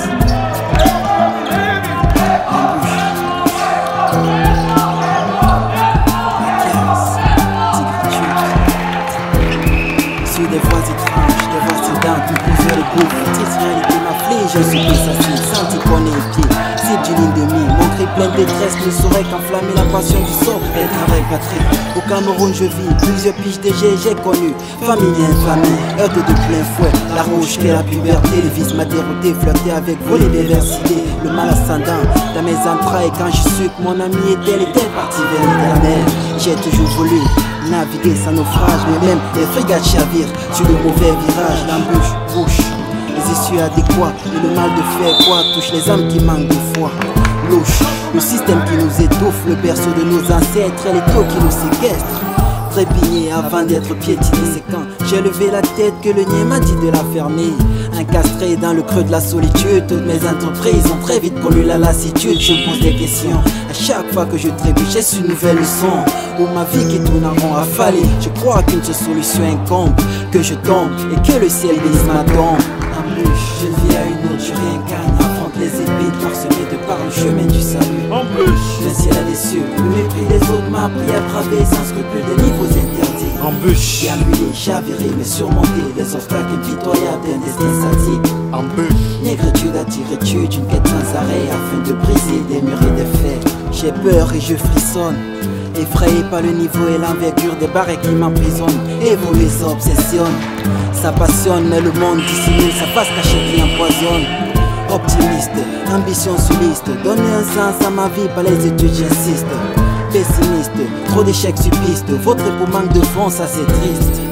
Sur des voies étranges, des voies incidentes, qui posent le groupe. Cette réalité m'afflige, je suis plus assis. canticone et pied, cible d'une ligne de mire. Mon cri plein de détresse ne saurait qu'enflammer la passion du sort. Être avec Patrick, au Cameroun je vis, plusieurs piges DG j'ai connu. Famille et infamie, heure de plein fouet. La rouge qu'est la puberté, le vice m'a dérouté, flirté avec vous les perversités. Le mal ascendant dans mes entrailles quand je suis que mon ami était parti vers l'éternel. J'ai toujours voulu naviguer sans naufrage, mais même les frégates chavirent sur le mauvais virage. L'embûche bouche, les issues adéquats et le mal de faire quoi touche les âmes qui manquent de foi. Louche, le système qui nous étouffe, le berceau de nos ancêtres et les taux qui nous séquestrent. Trépigné avant d'être piétiné, c'est quand j'ai levé la tête que le niais m'a dit de la fermer. Incastré dans le creux de la solitude, toutes mes entreprises ont très vite connu la lassitude. Je me pose des questions, à chaque fois que je trébuche, j'ai une nouvelle leçon où ma vie qui tourne en rond a fallu. Je crois qu'une seule solution incombe, que je tombe et que le ciel bénisse ma tombe. Embûche, je vis à une autre, je réincarne, affronte les épées parsemées de par le chemin du salut. Embûche, le ciel a des cieux, le mépris des autres m'a appris à braver sans scrupule des niveaux interdits. embûche, J'ai ambulé, chaviré, mais surmonté les obstacles impitoyables d'un destin sadique. embûche, Négritude attire-étude, une quête sans arrêt afin de briser des murs et des faits. J'ai peur et je frissonne, effrayé par le niveau et l'envergure des barres qui m'emprisonnent. Évoluer ça obsessionne, ça passionne, mais le monde dissimule, sa face cachée qui empoisonne. Optimiste, ambition soliste, donner un sens à ma vie par les études j'insiste. Pessimiste, trop d'échecs subistes, votre époux manque de fond, ça c'est triste.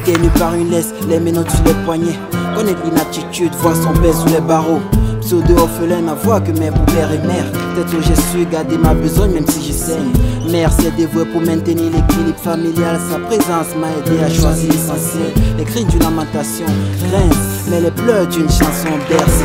Tenu par une laisse, les menottes sous les poignets, connaître l'inaptitude, voir son père sous les barreaux. Pseudo orphelin, à voir que mes père et mère. Peut-être que j'ai su garder ma besogne même si je saigne. Mère s'est dévouée pour maintenir l'équilibre familial. Sa présence m'a aidé à choisir l'essentiel. Les cris d'une lamentation grincent, mais les pleurs d'une chanson berce.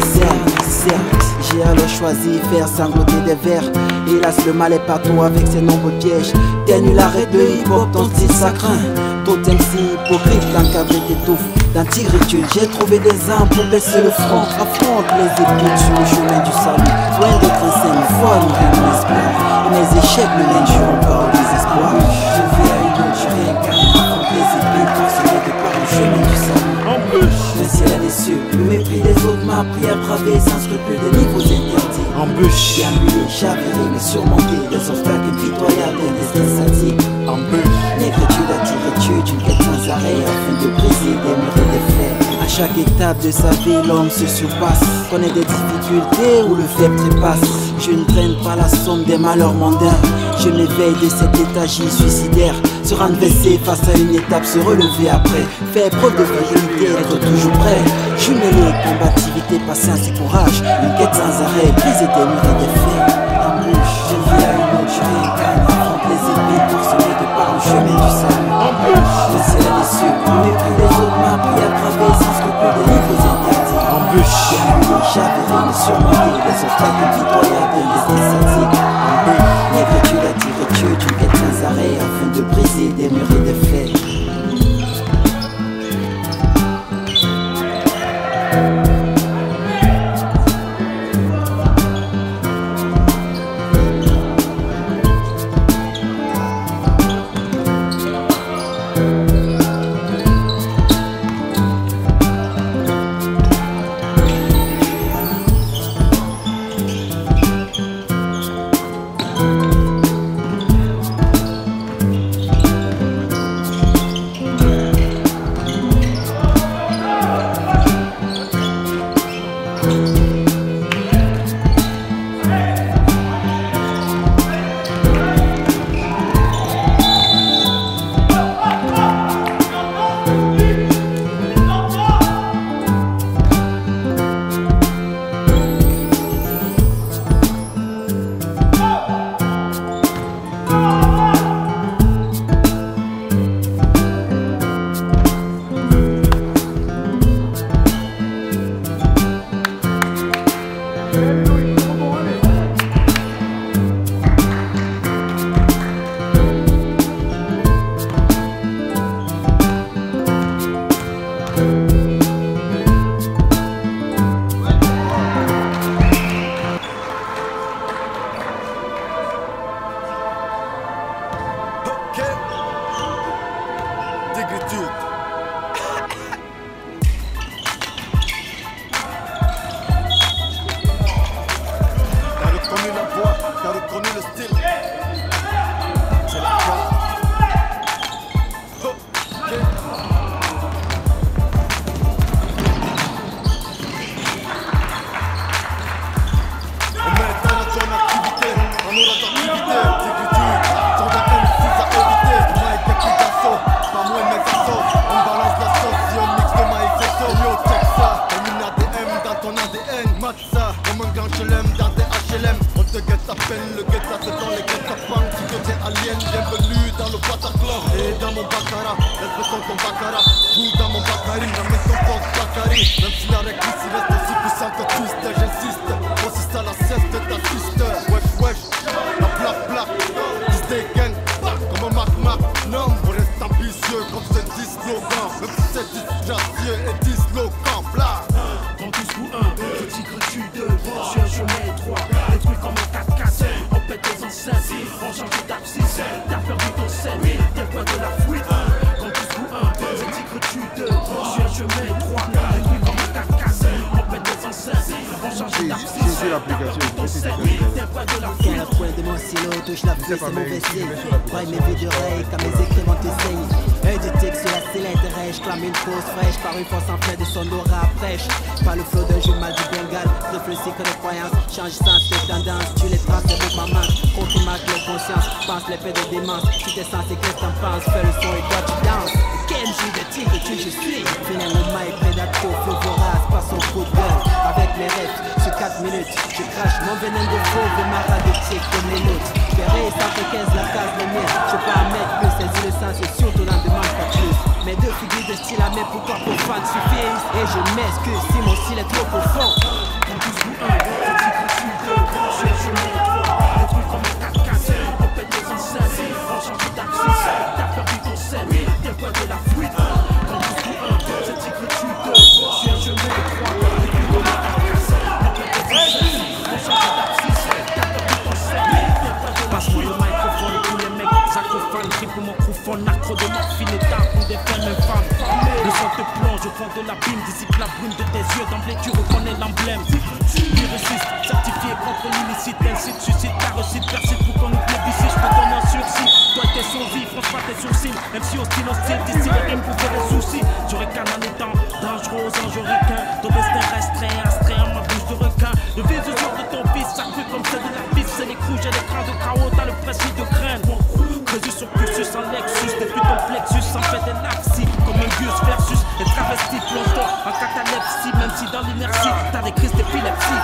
Certes, j'ai alors choisi faire sangloter des vers. Hélas, le mal est partout avec ses nombreux pièges. Ténue l'arrêt de hip-hop, ton style ça craint. Totem si hypocrite, l'encadré t'étouffe. Dans tiritude, j'ai trouvé des armes pour baisser le front. Affronte les épiques sur le chemin du salut. Loin d'être un saint, une foi, nourrir mon espoir. Et mes échecs me lyncheront par le désespoir. Je vais à une autre, je réincarne. Affronte les épiques parsemées de par le chemin du salut. embûche, Le ciel a des cieux, le mépris des autres m'a appris à braver sans scrupule des niveaux interdits. embûche, J'ai ambulé, chaviré, mais surmonté les obstacles impitoyables d'un destin sadique. embûche, Négritude attire-étude, une quête sans arrêt afin de briser des murs et des faits. À chaque étape de sa vie, l'homme se surpasse, connaît des difficultés où le faible trépasse. Je ne traîne pas la somme des malheurs mondains. Je m'éveille de cet étagie suicidaire. Se rendre baissé face à une étape, se relever après. Faire preuve de virilité, être toujours prêt. Jumeler combativité, patience et courage. Une quête sans arrêt, briser des murs et des faits. Embûche, je vis à une autre, je réincarne. Affronte les épées parsemées de par le chemin du salut. Le ciel a des cieux, le mépris des autres m'a appris à braver sans scrupule des niveaux interdits. embûche, J'ai ambulé, chaviré, mais surmonté les obstacles impitoyables d'un destin sadique. Négritude attire-étude, une quête sans arrêt afin de briser des murs et des faits. quand je l'aime dans tes HLM. On te guette à peine, le guetta te dans les guettes à pang. Tu deviens alien, bienvenue dans le Bataclan. Et dans mon baccarat, laisse-le ton baccarat. Tout dans mon baccarie, ramène ton porte baccarie. Même si la réglisse reste aussi puissant que Twister, j'insiste. Consiste à la cesse de ta sister. Wesh wesh, la black black, qui se dégaine comme un Mac. Non, on reste ambitieux comme ce disloquant. Même si c'est disgracieux et disloquant, bla. Dans 12 ou 1, je tigre tu 2. Je suis un chemin étroit, détruit comme un 4x4. On pète tes enceintes, on change d'abscisse. T'as perdu ton scène, t'es loin de la fuite. Dans 12 ou 1, je tigre tu 2. Je suis un chemin étroit, détruit comme un 4x4. On pète tes enceintes, on change d'abscisse. C'est l'application, t'es loin de la fuite. Tiens la pointe de mon stylo, touche la pluie, c'est mauvais signe. Braille mes vies d'oreilles, quand mes écrivains te saignent. Œil du texte sur la célèbre rêche, clame une pause fraîche, par une force en plein de son aura fraîche. Pas le flot d'un jeu mal du Bengale, réfléchis que les croyances, change sens, tes tendances, tu les traces, les mots maman, contre-marque les consciences, pense l'épée de démence, si t'es sens et qu'est-ce que t'en penses, fais le son et toi tu danses. Quel jeu de tigre je suis, finalement il prédato, feu vorace, pas son coup de gueule, avec mes rêves, sur 4 minutes, je crache mon venin de faux, de marat de tic comme les nôtres. Ferré 115 la case de mienne, je peux en mettre plus, saisis le sens et surtout n'en demande pas plus. Mes deux figures de style à mettre pourquoi pour fan suffisent. Et je m'excuse si mon style est trop profond. Dans 12 ou 1, je tigre tu 2. Je suis un chemin étroit, détruit comme un 4x4. On pète tes enceintes, on change d'abscisse. T'as perdu ton scène, t'es loin de la fuite. Dans 12 ou 1, je tigre tu 2. Je suis un chemin étroit, détruit comme un 4x4. On pète tes enceintes, on change d'abscisse. T'as perdu ton scène, t'es loin de la fuite. Passe-moi le microphone, tous les mecs sacrophones, triple mon microphone, nacro de morphine et d'art pour des femmes infâmes. Le sang te plonge au fond de l'abîme, dissipe la brume de tes yeux, d'emblée tu reconnais l'emblème. Lyriciste, certifié contre l'illicite, incite, suscite, ta réussite, persiste pour qu'on nous plébiscite, je te donne un sursis. Toi tes survies, France pas tes sourcils, même si hostile, d'ici les rimes pour faire des soucis. J'aurais qu'un en étant dangereux aux anges ricains, ton destin resterait astreint à ma bouche de requin. Le viseur de ton fils, sacré comme celle de la piste, c'est les coups, j'ai les crans de chaos, t'as le principe de graine. Crésus sur cursus en Lexus, depuis ton plexus, en fait des laxis, comme un gus versus les travestis plongent en catalepsie, même si dans l'inertie, t'as des crises d'épilepsie.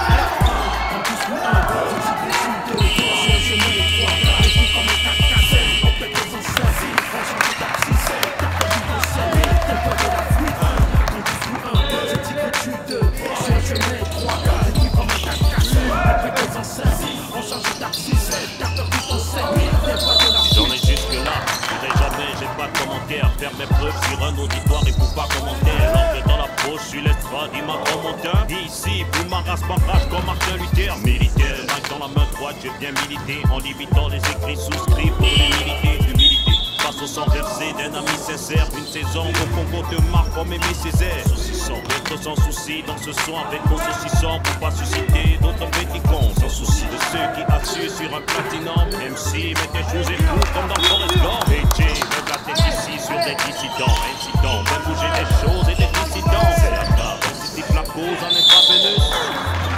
En plus ou un, je tigre tu 2, je suis un chemin étroit, détruit comme un 4x4, on pète tes enceintes, on change d'abscisse, t'as perdu ton scène, t'es loin de la fuite. En plus ou un, je tigre tu 2, je suis un chemin étroit, détruit comme un 4x4, on pète tes enceintes, on change d'abscisse, t'as perdu ton scène, t'es loin de la fuite. J'en ai jusque-là, je dirai jamais, j'ai pas de commentaire. Faire mes preuves sur un auditoire et pour pas commenter. L'angle dans la poche, je suis l'estrade, il m'a remonté. Ici, pour ma race, comme Martin Luther. Militaire, main dans la main droite, j'ai bien milité. En limitant les écrits souscrits pour l'humilité. Humilité, face au sang versé d'un ami sincère. Une saison au Congo te marque comme Aimé Césaire. Saucissant, d'être sans souci dans ce son avec mon saucisson. Pour pas susciter d'autres médicons. Sans souci de ceux qui assurent sur un platinum. MC, mais tes choses et fous comme dans Forest Gump. DJ, me gâter ici sur des dissidents. Incidents, même bouger des choses et des dissidents. C'est la barre, institue la cause en intraveineuse.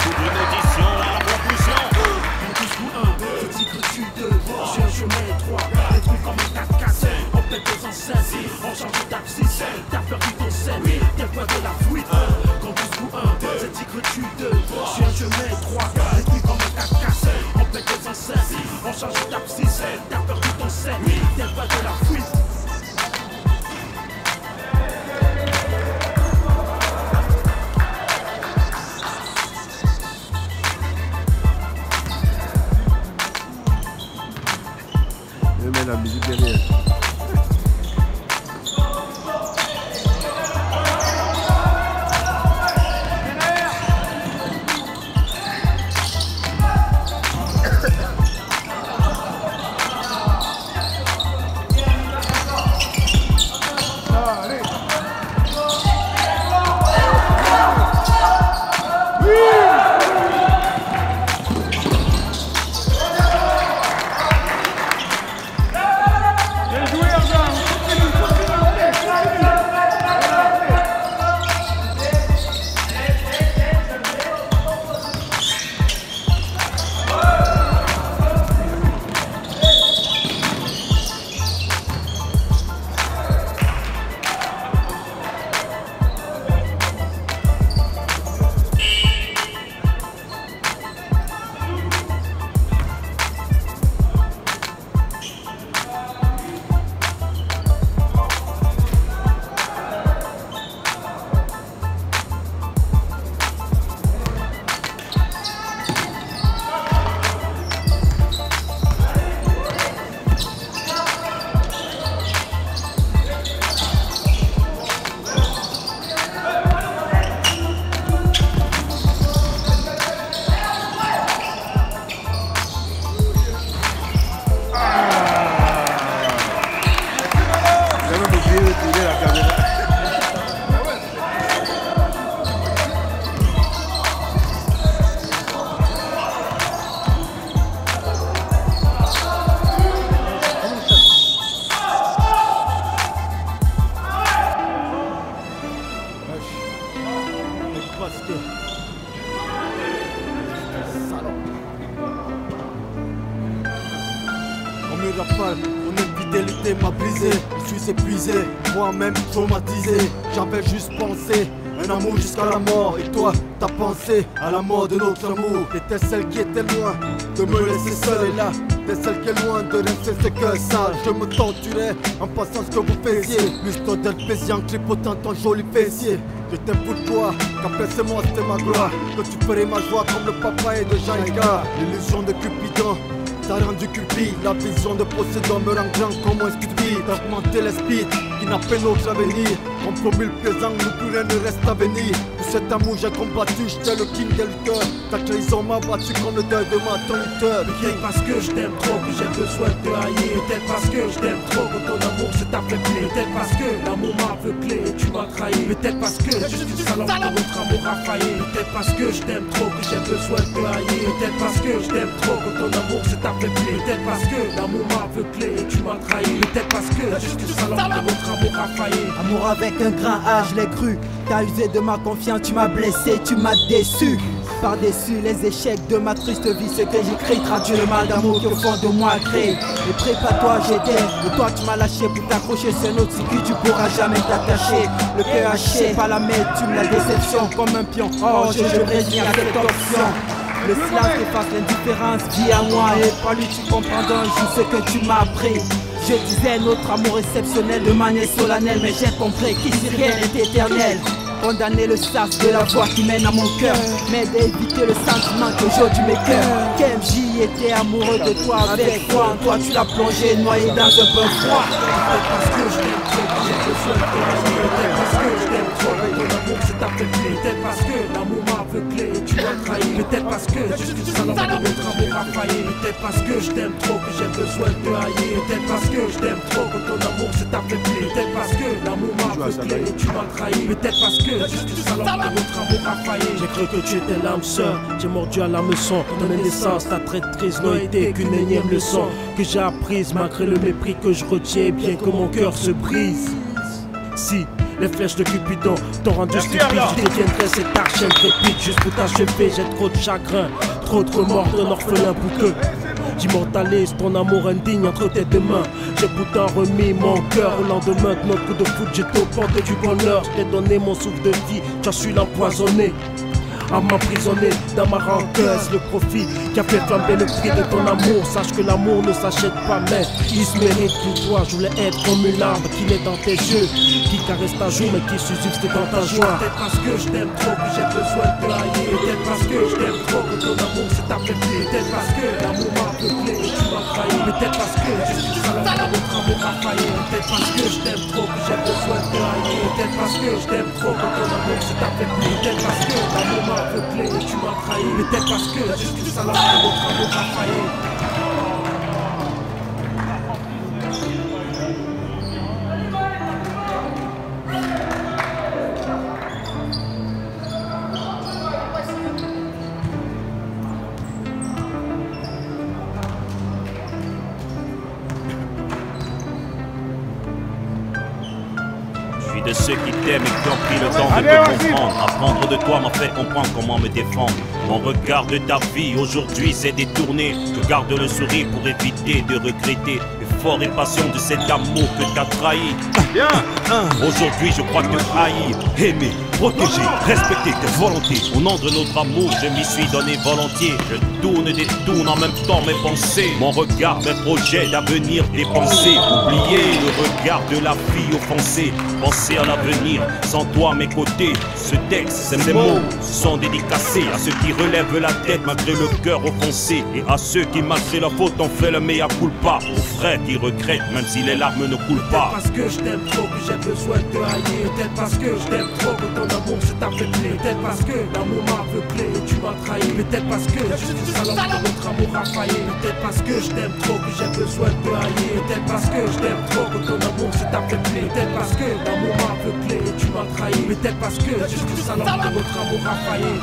Pour une audition à la conclusion. En 12 ou 1, je tigre tu 2, je suis un chemin étroit, détruit comme un 4x4, on pète tes enceintes, on change d'abscisse, t'as perdu ton scène, t'es loin de la fuite. En 12 ou 1, je tigre tu 2, je suis un chemin étroit, détruit comme un 4x4, on pète tes enceintes, on change d'abscisse, t'as perdu ton scène, t'es loin de la fuite. Je mets la musique derrière. On me rappelle, mon infidélité m'a brisé. Je suis épuisé, moi-même traumatisé. J'avais juste pensé un amour jusqu'à la mort. Et toi, t'as pensé à la mort de notre amour. T'étais celle qui était loin de me laisser seul. Et là, t'es celle qui est loin de laisser ce cœur sale. Je me torturais en passant ce que vous faisiez. Plus d'être pésiant que tripotant ton joli fessier. Je t'aime pour toi, qu'après c'est moi c'était ma gloire. Que tu ferais ma joie comme le papa et de Jean-Ega. L'illusion de Cupidon t'as rendu cupide. La vision de Poséidon me rend grand comme un speed. T'as augmenté les speed qui n'a pas notre avenir. On promet le présent, nous plus rien ne reste à venir. Pour cet amour j'ai combattu, j'étais le king des lutteurs. Ta trahison m'a battu comme le deuil de ma lutteur. Peut-être parce que je t'aime trop que j'ai besoin de te haïr. Peut-être parce que je t'aime trop que ton amour s'est affaibli. Peut-être parce que l'amour m'a aveuglé et tu m'as trahi. Peut-être parce que juste une salope de notre amour a failli. Peut-être parce que je t'aime trop que j'ai besoin de te haïr. Peut-être parce que je t'aime trop que ton amour s'est affaibli. Peut-être parce que l'amour m'a aveuglé et tu m'as trahi. Peut-être parce que juste une salope de notre amour a failli. Amour avec un grand A, je l'ai cru. T'as usé de ma confiance, tu m'as blessé, tu m'as déçu. Par-dessus les échecs de ma triste vie, ce que j'écris traduit le mal d'amour qui au fond de moi crée. Et prépare-toi, j'étais, et toi tu m'as lâché pour t'accrocher sur un autre circuit, tu pourras jamais t'attacher. Le cœur haché par la tu la déception comme un pion. Oh, je résigne à cette option. Le slam efface l'indifférence, dis à moi et pas lui tu comprends donc juste ce que tu m'as appris. Je disais notre amour exceptionnel de manière solennelle, mais j'ai compris qu'ici rien n'est éternel. Condamner le sas de la voix qui mène à mon cœur, mais d'éviter le sentiment que j'ôte mes cœurs. KMJ était amoureux de toi, avec toi, toi tu l'as plongé, noyé dans un bain froid. Peut-être parce que je t'aime trop que j'ai besoin de te haïr. Peut-être parce que je t'aime trop que ton amour s'est affaibli. Peut-être parce que l'amour m'a aveuglé et tu m'as trahi. Peut-être parce que juste une salope de notre amour a failli. Peut-être parce que je t'aime trop que j'ai besoin de te haïr. Peut-être parce que je t'aime trop que ton amour s'est affaibli. Peut-être parce que l'amour m'a aveuglé et tu m'as trahi. Peut-être parce que juste une salope de notre amour a failli. J'ai cru que tu étais l'âme sœur, j'ai mordu à l'hameçon. Ton naissance, ta traîtrise n'a été qu'une énième leçon que j'ai apprise malgré le mépris que je retiens, bien que mon cœur se brise. Si les flèches de Cupidon t'ont rendu stupide, tu deviendrais cette arche intrépide juste pour t'achever. J'ai trop de chagrin, trop de remords d'un orphelin pour que j'immortalise ton amour indigne entre tes deux mains. J'ai pourtant remis mon cœur au lendemain de notre coup de foot. J'étais aux portes du bonheur, je t'ai donné mon souffle de vie, tu as su l'empoisonner. À m'emprisonner dans ma rancœur, le profit qui a fait flamber le prix de ton amour. Sache que l'amour ne s'achète pas, mais il se mérite pour toi. Je voulais être comme une larme qui naît dans tes yeux, qui caresse ta joue mais qui subsiste dans ta joie. Peut-être parce que je t'aime trop que j'ai besoin de te haïr. Peut-être parce que je t'aime trop que ton amour s'est affaibli. Peut-être parce que l'amour m'a aveuglé et tu m'as trahi. Peut-être parce que je suis salope de notre amour a failli. Peut-être parce que je t'aime trop que j'ai besoin de te haïr. Peut-être parce que je t'aime trop que ton amour s'est affaibli. Peut-être parce que l'amour m'a aveuglé et tu m'as trahi. Peut-être parce que juste une salope de notre amour a failli. De ceux qui t'aiment et qui ont pris le temps de te comprendre. Apprendre de toi m'a fait comprendre comment me défendre. Mon regard de ta vie aujourd'hui s'est détourné. Je garde le sourire pour éviter de regretter l'effort et passion de cet amour que t'as trahi. Aujourd'hui je crois te haïr, aimer, protéger, respecter tes volontés. Au nom de notre amour je m'y suis donné volontiers. Je tourne et détourne en même temps mes pensées. Mon regard, mes projets d'avenir dépensés. Oublier le regard de la fille offensée. Penser à l'avenir, sans toi à mes côtés. Ce texte, ces mots sont dédicacés à ceux qui relèvent la tête malgré le cœur offensé, et à ceux qui malgré la faute ont fait le mea culpa. Aux frères qui regrettent même si les larmes ne coulent pas. Parce que je t'aime trop que j'ai besoin de te haïr. Peut-être parce que je t'aime trop que ton amour s'est affaibli. Peut-être parce que l'amour m'a aveuglé et tu m'as trahi. Peut-être parce que juste une salope de notre amour a failli. Peut-être parce que je t'aime trop que j'ai besoin de te haïr. Peut-être parce que je t'aime trop que ton amour s'est affaibli. Peut-être parce que l'amour m'a aveuglé et tu m'as trahi. Peut-être parce que juste une salope de notre amour a failli.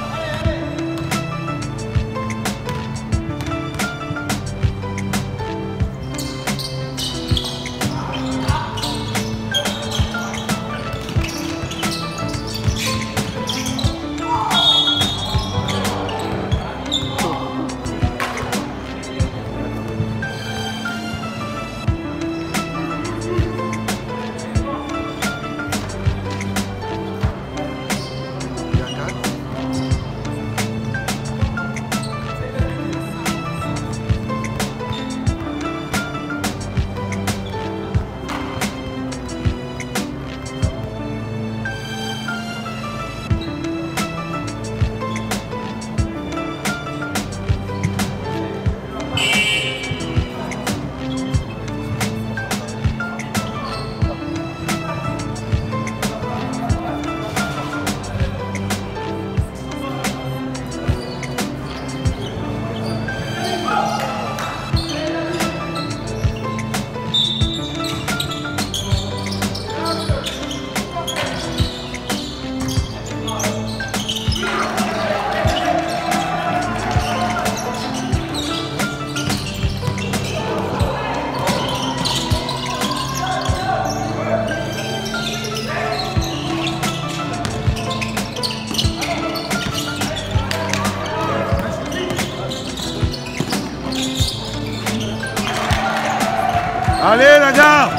Allez, la gare.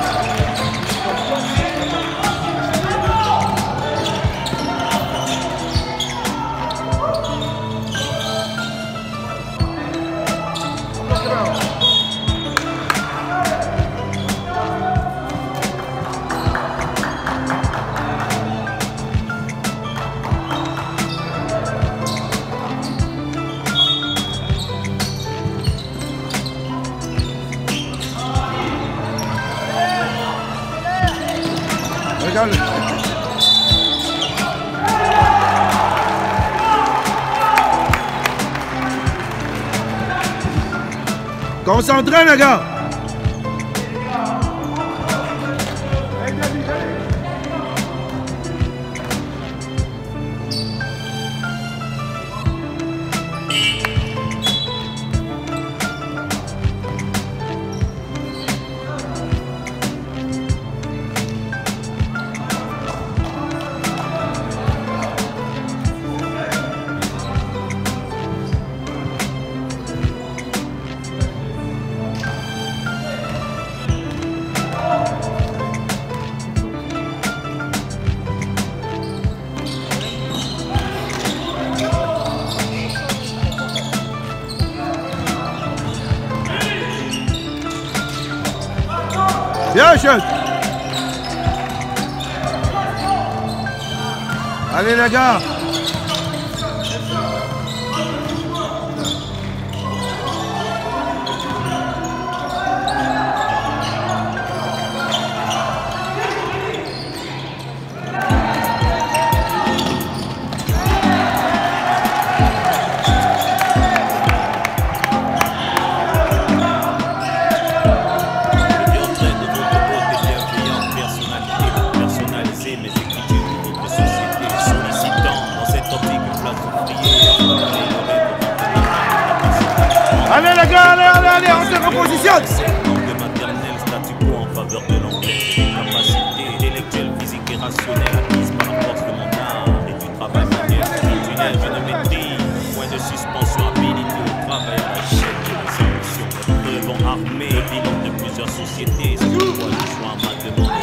Regarde. Concentrez, les gars. Bien, chef. Allez, les gars. Allez les gars, allez, on se repositionne. De maternel, statu quo en faveur de l'anglais. Capacité intellectuelle, physique et rationnelle acquise par la force de mon art et du travail manuel. Tunnel, je ne maîtrise. Point de suspension, habilité au travail à la chaîne de la solution. Devant armé, pilote de plusieurs sociétés. C'est pourquoi je joins ma demande aux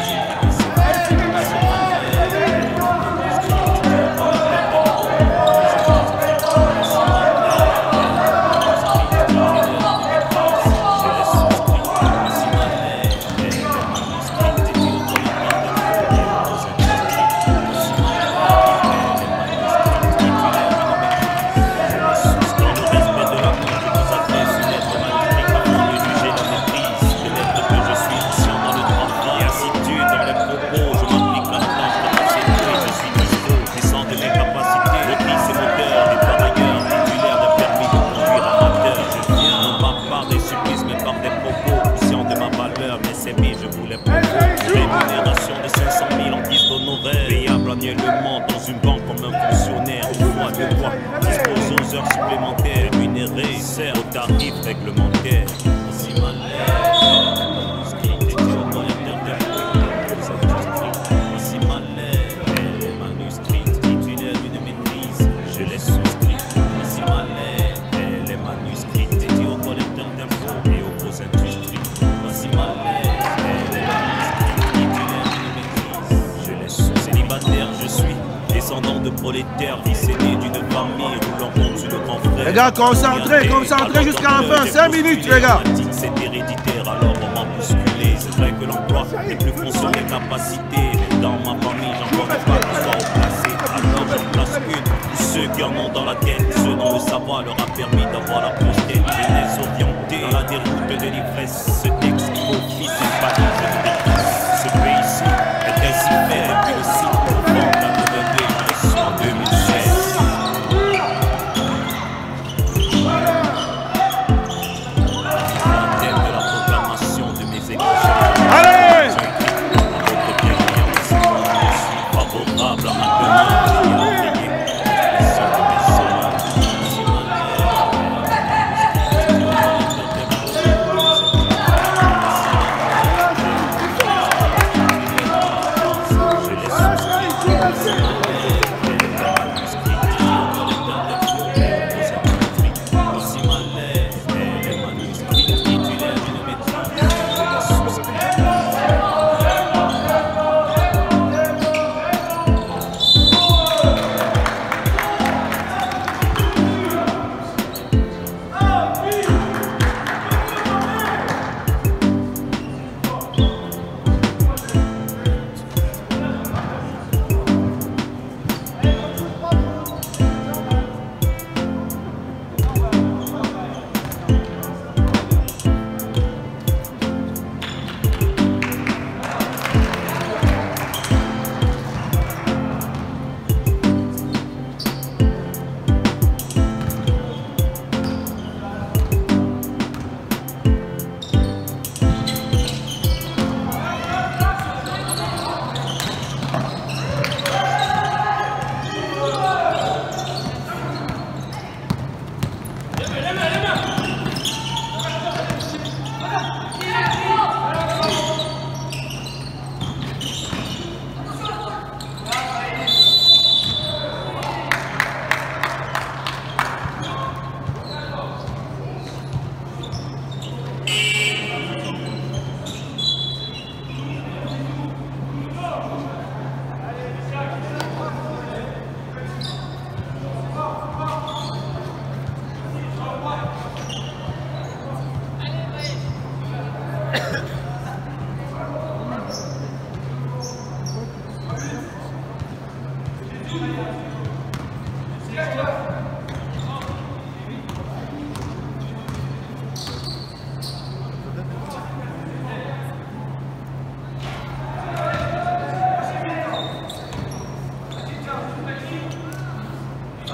annuellement dans une banque comme un fonctionnaire. Une fois, deux fois, dispose aux heures supplémentaires rémunérées, sert au tarif réglementaire. Si ma manuscrite titulaire d'une maîtrise, je l'ai souscrite. Si ma lettre, elle est manuscrite dédiée aux collecteurs d'impôts et aux grosses industries. Si ma lettre, elle est manuscrite titulaire d'une maîtrise, je l'ai souscrite. Célibataire, je suis descendant de prolétaires, fils aîné d'une famille roulant contre le grand frère. Les gars, concentrez jusqu'à la fin, 5 minutes les gars. C'est héréditaire, alors on m'a bousculé. C'est vrai que l'emploi n'est plus fonction des capacités. Mais dans ma famille, j'en connais pas qui soit haut placé. Alors j'en place une. Ceux qui en ont dans la tête, ceux dont le savoir leur a permis d'avoir la postette. Jeunesse orientée dans la déroute de l'ivresse. Ce texte qui office une panique de détresse. Ce pays-ci est ainsi fait, et puis le site profond d'un devenu en 2016. Allez!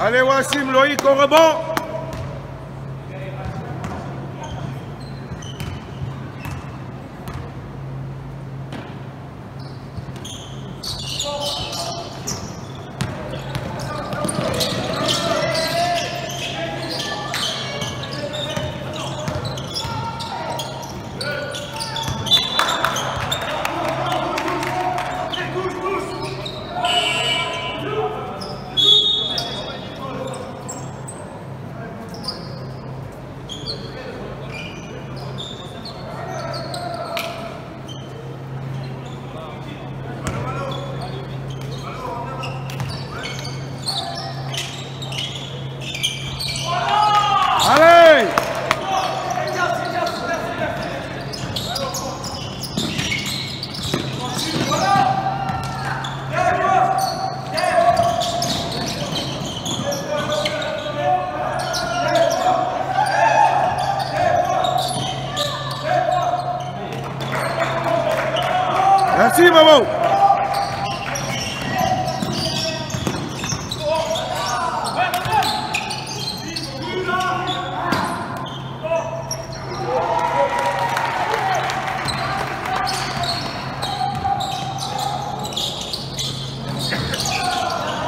Allez, Wassim, Loïc, au rebond. Allez! Merci, Bobo!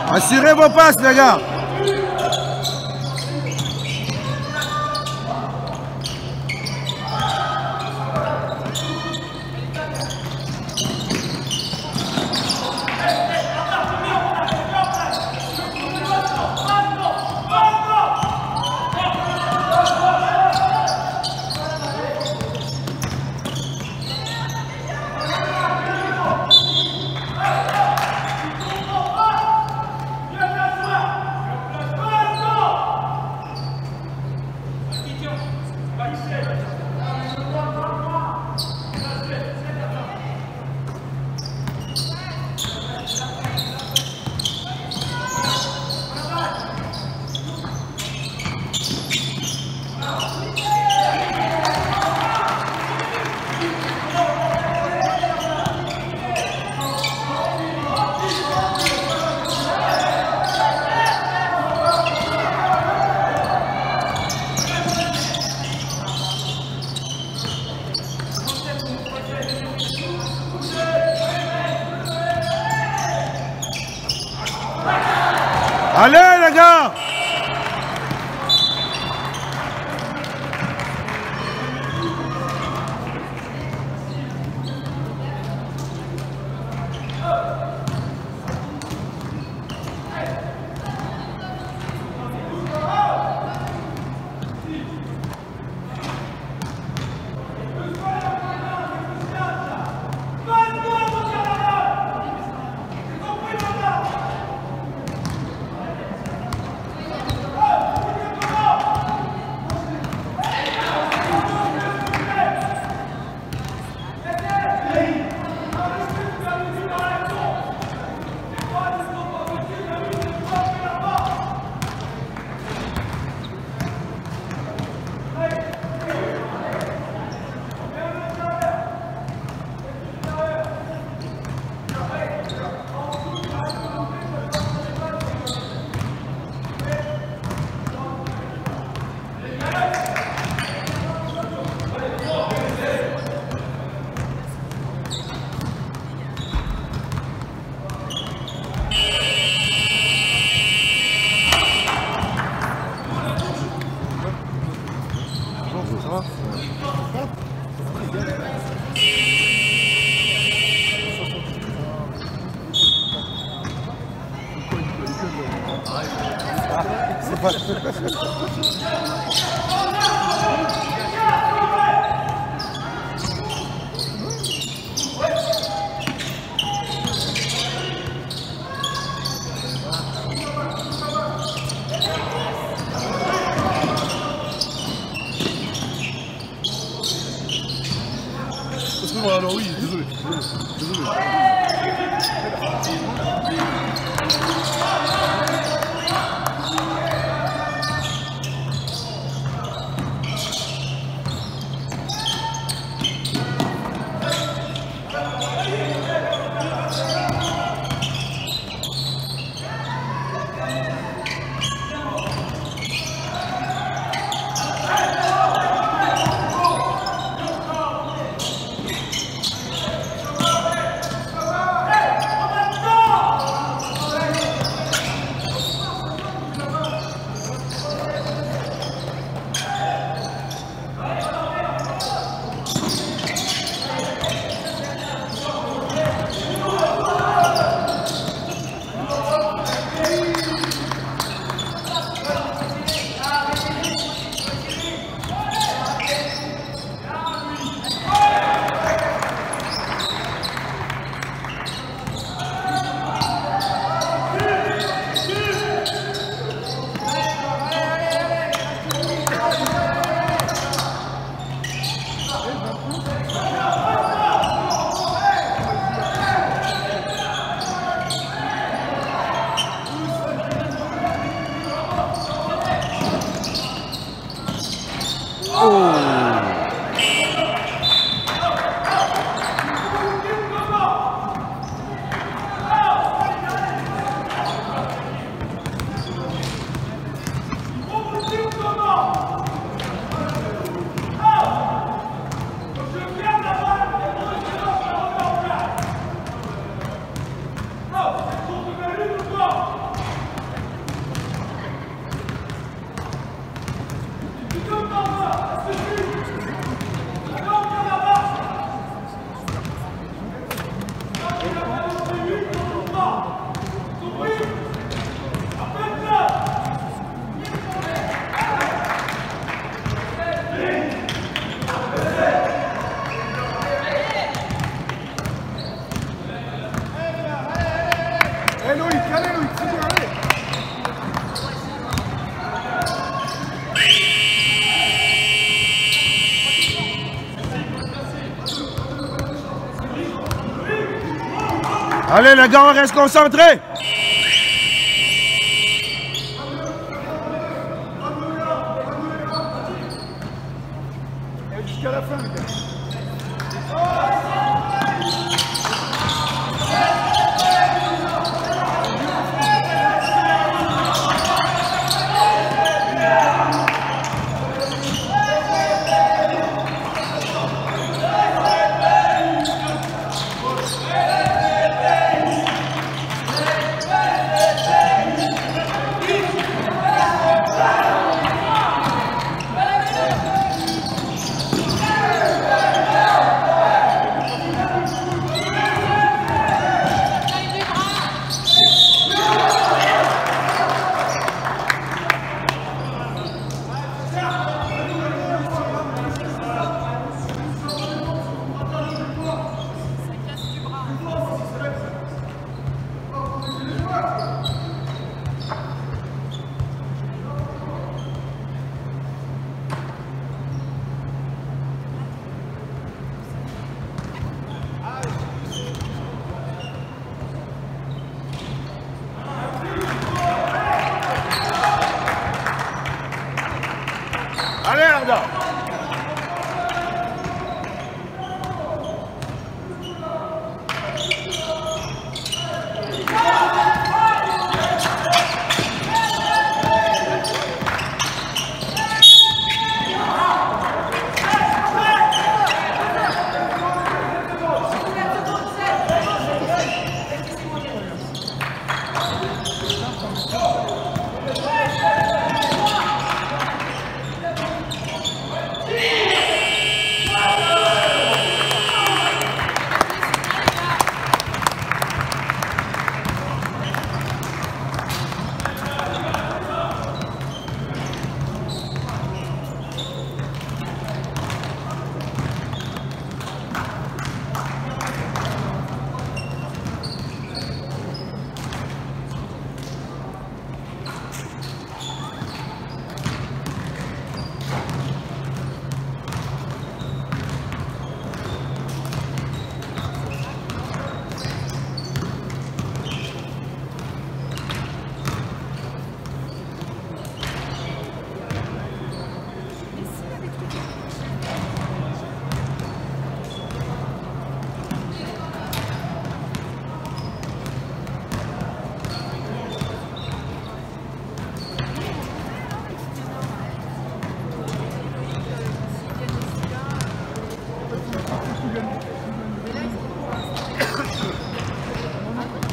Assurez vos passes, les gars. Allez, les gars! Alors oui, désolé. Allez les gars, on reste concentrés. Jusqu'à la fin, les gars. Allez, Arda!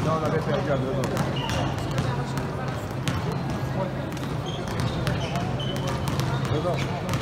Non, on avait perdu à 2 ans.